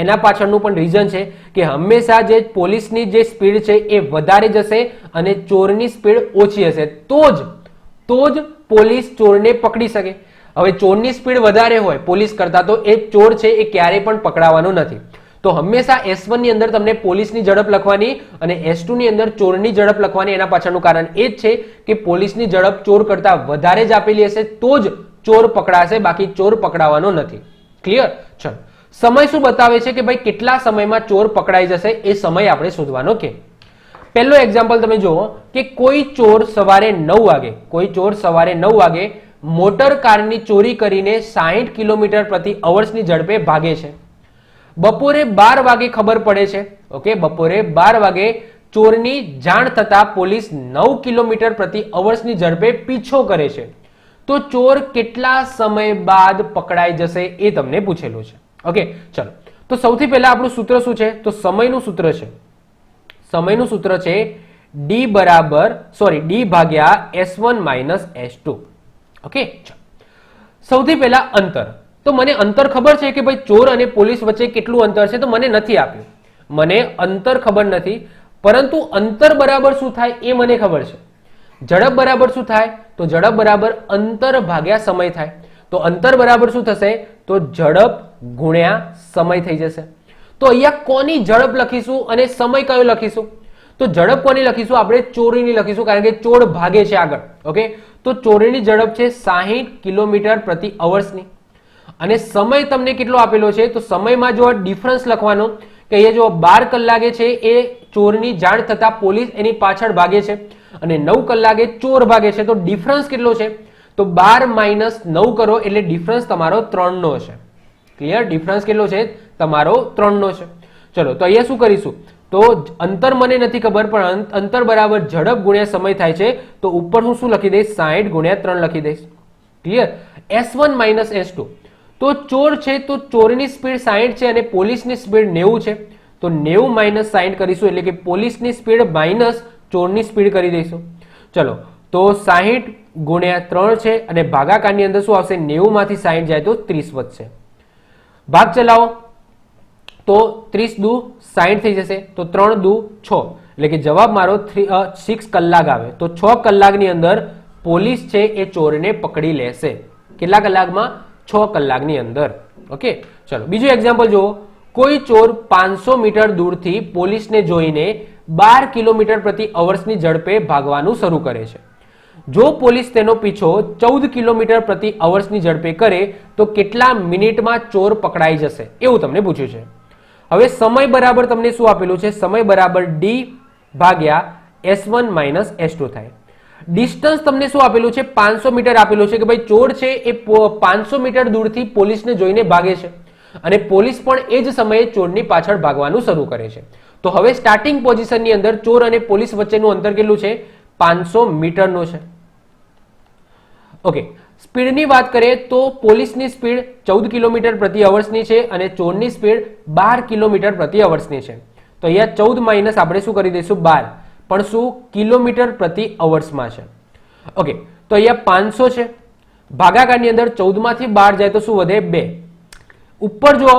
એના પાછળનું પણ રીઝન છે કે હંમેશા જે પોલીસની જે સ્પીડ છે એ વધારે જશે અને ચોરની સ્પીડ ઓછી હશે, તો જ પોલીસ ચોરને પકડી શકે. હવે ચોરની સ્પીડ વધારે હોય પોલીસ કરતા તો એ ચોર છે એ ક્યારેય પણ પકડાવાનો નથી. તો હંમેશા S1 ની અંદર તમને પોલીસની ઝડપ લખવાની અને S2 ની અંદર ચોરની ઝડપ લખવાની. એના પાછળનું કારણ એ જ છે કે પોલીસની ઝડપ ચોર કરતા વધારે જ આપેલી હશે તો જ ચોર પકડાશે, બાકી ચોર પકડાવાનો નથી. ક્લિયર? ચલો સમય શું બતાવે છે કે ભાઈ કેટલા સમયમાં ચોર પકડાઈ જશે, એ સમય આપણે શોધવાનો કે. પહેલો એક્ઝામ્પલ તમે જુઓ કે કોઈ ચોર સવારે 9 વાગે મોટર કારની ચોરી કરીને 60 કિલોમીટર પ્રતિ અવર્સની ઝડપે ભાગે છે. બપોરે 12 વાગે ખબર પડે છે. ઓકે, બપોરે 12 વાગે ચોરની જાણ થતા પોલીસ 9 કિલોમીટર પ્રતિ અવર્સની ઝડપે પીછો કરે છે. તો ચોર કેટલા સમય બાદ પકડાઈ જશે એ તમને પૂછેલું છે. ઓકે, ચલો તો સૌથી પહેલા આપણું સૂત્ર શું છે? તો સમયનું સૂત્ર છે ડી ભાગ્યા S1 માઇનસ S2. ઓકે, સૌથી પહેલા અંતર. તો મને અંતર ખબર છે કે ભાઈ ચોર અને પોલીસ વચ્ચે કેટલું અંતર છે, તો મને નથી આપ્યું. મને અંતર ખબર નથી, પરંતુ અંતર બરાબર શું થાય એ મને ખબર છે. ઝડપ બરાબર શું થાય? તો ઝડપ બરાબર અંતર ભાગ્યા સમય થાય. તો અંતર બરાબર શું થશે? તો ઝડપ ગુણ્યા સમય થઈ જશે. તો અહીંયા કોની ઝડપ લખીશું અને સમય કયો લખીશું? તો ઝડપ કોની લખીશું? આપણે ચોરીની લખીશું, કારણ કે ચોર ભાગે છે આગળ. ઓકે, તો ચોરીની ઝડપ છે 60 કિલોમીટર પ્રતિ અવર્સની અને સમય તમને કેટલો આપેલો છે? તો સમયમાં જો ડિફરન્સ લખવાનો કે અહીંયા જો 12 કલાકે છે એ ચોરની જાણ થતા પોલીસ એની પાછળ ભાગે છે અને 9 કલાકે ચોર ભાગે છે. તો ડિફરન્સ કેટલો છે? તો 12 માઇનસ 9 કરો એટલે ડિફરન્સ તમારો 3 નો છે. ક્લિયર? ડિફરન્સ કેટલો છે? તમારો 3 નો છે. ચલો તો અહીંયા શું કરીશું? તો અંતર મને નથી ખબર, પણ અંતર બરાબર ઝડપ ગુણ્યા સમય થાય છે. તો ઉપર હું શું લખી દઈશ? 60 ગુણ્યા 3 લખી દઈશ. ક્લિયર? S1 minus S2. તો ચોર છે તો ચોરની સ્પીડ 60 છે અને પોલીસની સ્પીડ 90 છે. તો 90 માઇનસ 60 કરીશું એટલે કે પોલીસની સ્પીડ માઇનસ ચોરની સ્પીડ કરી દઈશું. ચલો તો 60 ગુણ્યા 3 છે અને ભાગાકારની અંદર શું આવશે? 90 માંથી 60 જાય તો 30 વધશે. ભાગ ચલાવો તો 30 દુ 60 થઈ જશે. તો 3 દુ 6 એટલે કે જવાબ મારો 6 કલાક આવે. તો 6 કલાકની અંદર પોલીસ છે એ ચોરને પકડી લેશે. કેટલા કલાકમાં? 6 કલાકની અંદર. ઓકે, ચલો બીજું એક્ઝામ્પલ જુઓ. કોઈ ચોર 500 મીટર દૂરથી પોલીસને જોઈને 12 કિલોમીટર પ્રતિ અવર્સની ઝડપે ભાગવાનું શરૂ કરે છે. જો પોલીસ તેનો પીછો 14 કિલોમીટર પ્રતિ અવર્સની ઝડપે કરે તો કેટલા મિનિટમાં ચોર પકડાઈ જશે, એવું તમને પૂછ્યું છે. હવે સમય બરાબર તમને શું આપેલું છે? સમય બરાબર ડી ભાગ્યા S1 માઇનસ S2 થાય. ડિસ્ટન્સ તમને શું આપેલું છે? 500 મીટર આપેલું છે કે ભાઈ ચોર છે એ 500 મીટર દૂરથી પોલીસને જોઈને ભાગે છે અને પોલીસ પણ એ જ સમયે ચોરની પાછળ ભાગવાનું શરૂ કરે છે. તો હવે સ્ટાર્ટિંગ પોઝિશનની અંદર ચોર અને પોલીસ વચ્ચેનું અંતર કેટલું છે? 500 મીટરનું છે. ઓકે, સ્પીડની વાત કરીએ તો પોલીસની સ્પીડ 14 કિલોમીટર પ્રતિ અવર્સની છે અને ચોરની સ્પીડ 12 કિલોમીટર પ્રતિ અવર્સની છે. તો અહીંયા 14 માઇનસ આપણે શું કરી દઈશું? 12, પણ શું? કિલોમીટર પ્રતિ અવર્સમાં છે. ઓકે, તો અહીંયા 500 છે, ભાગાકારની અંદર 14 માંથી 12 જાય તો શું વધે? 2. ઉપર જો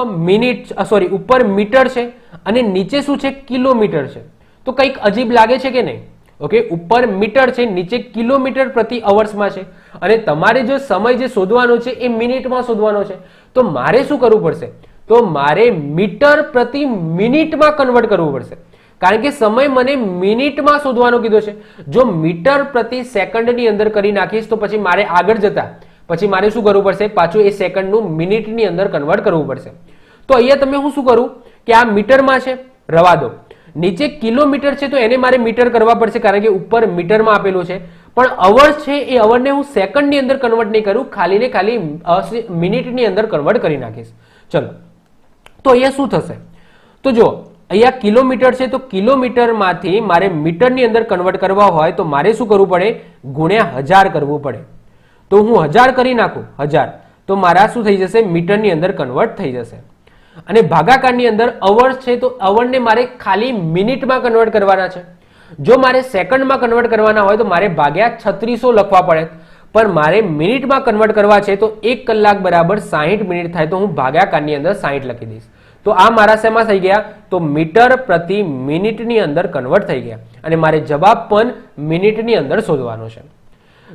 ઉપર મીટર છે અને નીચે શું છે? કિલોમીટર છે. તો કંઈક અજીબ લાગે છે કે નહીં? ઓકે, ઉપર મીટર છે, નીચે કિલોમીટર પ્રતિ અવર્સમાં છે અને તમારે જો સમય જે શોધવાનો છે એ મિનિટમાં શોધવાનો છે. તો મારે શું કરવું પડશે? તો મારે મીટર પ્રતિ મિનિટમાં કન્વર્ટ કરવું પડશે, કારણ કે સમય મને મિનિટમાં શોધવાનો કીધો છે. જો મીટર પ્રતિ સેકન્ડની અંદર કરી નાખીશ તો પછી મારે આગળ જતા પછી મારે શું કરવું પડશે? પાછું એ સેકન્ડનું મિનિટની અંદર કન્વર્ટ કરવું પડશે. તો અહીંયા તમે હું શું કરું કે આ મીટરમાં છે, રવા દો. નીચે કિલોમીટર છે તો એને મારે મીટર કરવા પડશે, કારણ કે ઉપર મીટરમાં આપેલું છે. પણ અવર્સ છે એ અવરને હું સેકન્ડની અંદર કન્વર્ટ નહીં કરું, ખાલી ને ખાલી મિનિટની અંદર કન્વર્ટ કરી નાખીશ. ચલો તો અહીંયા શું થશે? તો જો અહીંયા કિલોમીટર છે તો કિલોમીટરમાંથી મારે મીટરની અંદર કન્વર્ટ કરવા હોય તો મારે શું કરવું પડે? ગુણ્યા 1000 કરવું પડે. તો હું 1000 કરી નાખું, 1000, તો મારા શું થઈ જશે? મીટરની અંદર કન્વર્ટ થઈ જશે. અને ભાગાકારની અંદર અવર્સ છે તો અવરને મારે ખાલી મિનિટમાં કન્વર્ટ કરવાના છે. જો મારે સેકન્ડમાં કન્વર્ટ કરવાના હોય તો મારે ભાગ્યા 3600 લખવા પડે, પણ મારે મિનિટમાં કન્વર્ટ કરવા છે તો 1 કલાક બરાબર 60 મિનિટ થાય, તો હું ભાગાકારની અંદર 60 લખી દઈશ. તો આ મારા શેમાં થઈ ગયા? તો મીટર પ્રતિ મિનિટની અંદર કન્વર્ટ થઈ ગયા, અને મારે જવાબ પણ મિનિટની અંદર શોધવાનો છે.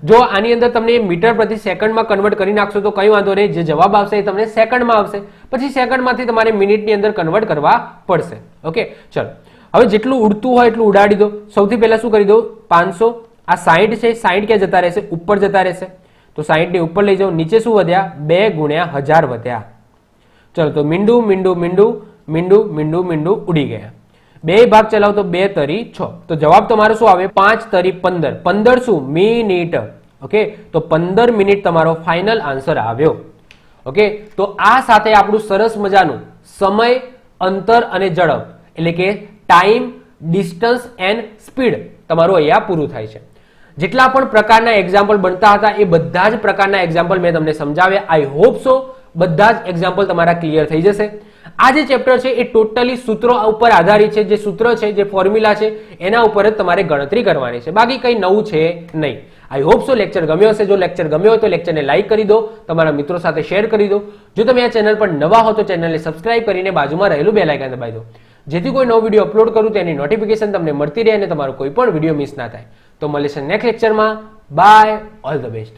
જો આની અંદર તમને મીટર પ્રતિ સેકન્ડમાં કન્વર્ટ કરી નાખશો તો કંઈ વાંધો નહીં, જે જવાબ આવશે એ તમને સેકન્ડમાં આવશે, પછી સેકન્ડમાંથી તમારે મિનિટની અંદર કન્વર્ટ કરવા પડશે. ઓકે, ચલો હવે જેટલું ઉડતું હોય એટલું ઉડાડી દો. સૌથી પહેલા શું કરી દો? 500, આ 60 છે, 60 ક્યાં જતા રહેશે? ઉપર જતા રહેશે. તો 60 ની ઉપર લઈ જાઓ, નીચે શું વધ્યા? 2 ગુણ્યા 1000 વધ્યા. ચલો તો મીંડું મીંડું મીંડું મીંડું મીંડું મીંડું ઉડી ગયા. 2 ભાગ ચલાવો તો 2 તરી 6. તો જવાબ તમારો શું આવે? 5 તરી 15. 15 શું? મિનિટ. ઓકે, તો 15 મિનિટ તમારો ફાઇનલ આન્સર આવ્યો. ઓકે, તો આ સાથે આપણું સરસ મજાનું સમય, અંતર અને ઝડપ એટલે કે ટાઈમ, ડિસ્ટન્સ એન્ડ સ્પીડ તમારું અહીંયા પૂરું થાય છે. જેટલા પણ પ્રકારના એક્ઝામ્પલ બનતા હતા એ બધા જ પ્રકારના એક્ઝામ્પલ મેં તમને સમજાવ્યા. આઈ હોપ સો બધા જ એક્ઝામ્પલ તમારા ક્લિયર થઈ જશે. આ જે ચેપ્ટર છે એ ટોટલી સૂત્રો ઉપર આધારિત છે. જે સૂત્ર છે, જે ફોર્મ્યુલા છે એના ઉપર જ તમારે ગણતરી કરવાની છે, બાકી કંઈ નવું છે નહીં. આઈ હોપ સો લેક્ચર ગમ્યો હશે. જો લેક્ચર ગમ્યો હોય તો લેક્ચરને લાઈક કરી દો, તમારા મિત્રો સાથે શેર કરી દો. જો તમે આ ચેનલ પર નવા હો તો ચેનલને સબસ્ક્રાઇબ કરીને બાજુમાં રહેલું બેલ આઇકન દબાવી દો, જેથી કોઈ નવો વિડીયો અપલોડ કરું તેની નોટિફિકેશન તમને મળતી રહે અને તમારો કોઈ પણ વિડીયો મિસ ના થાય. તો મળીશું નેક્સ્ટ લેક્ચરમાં. Bye, all the best.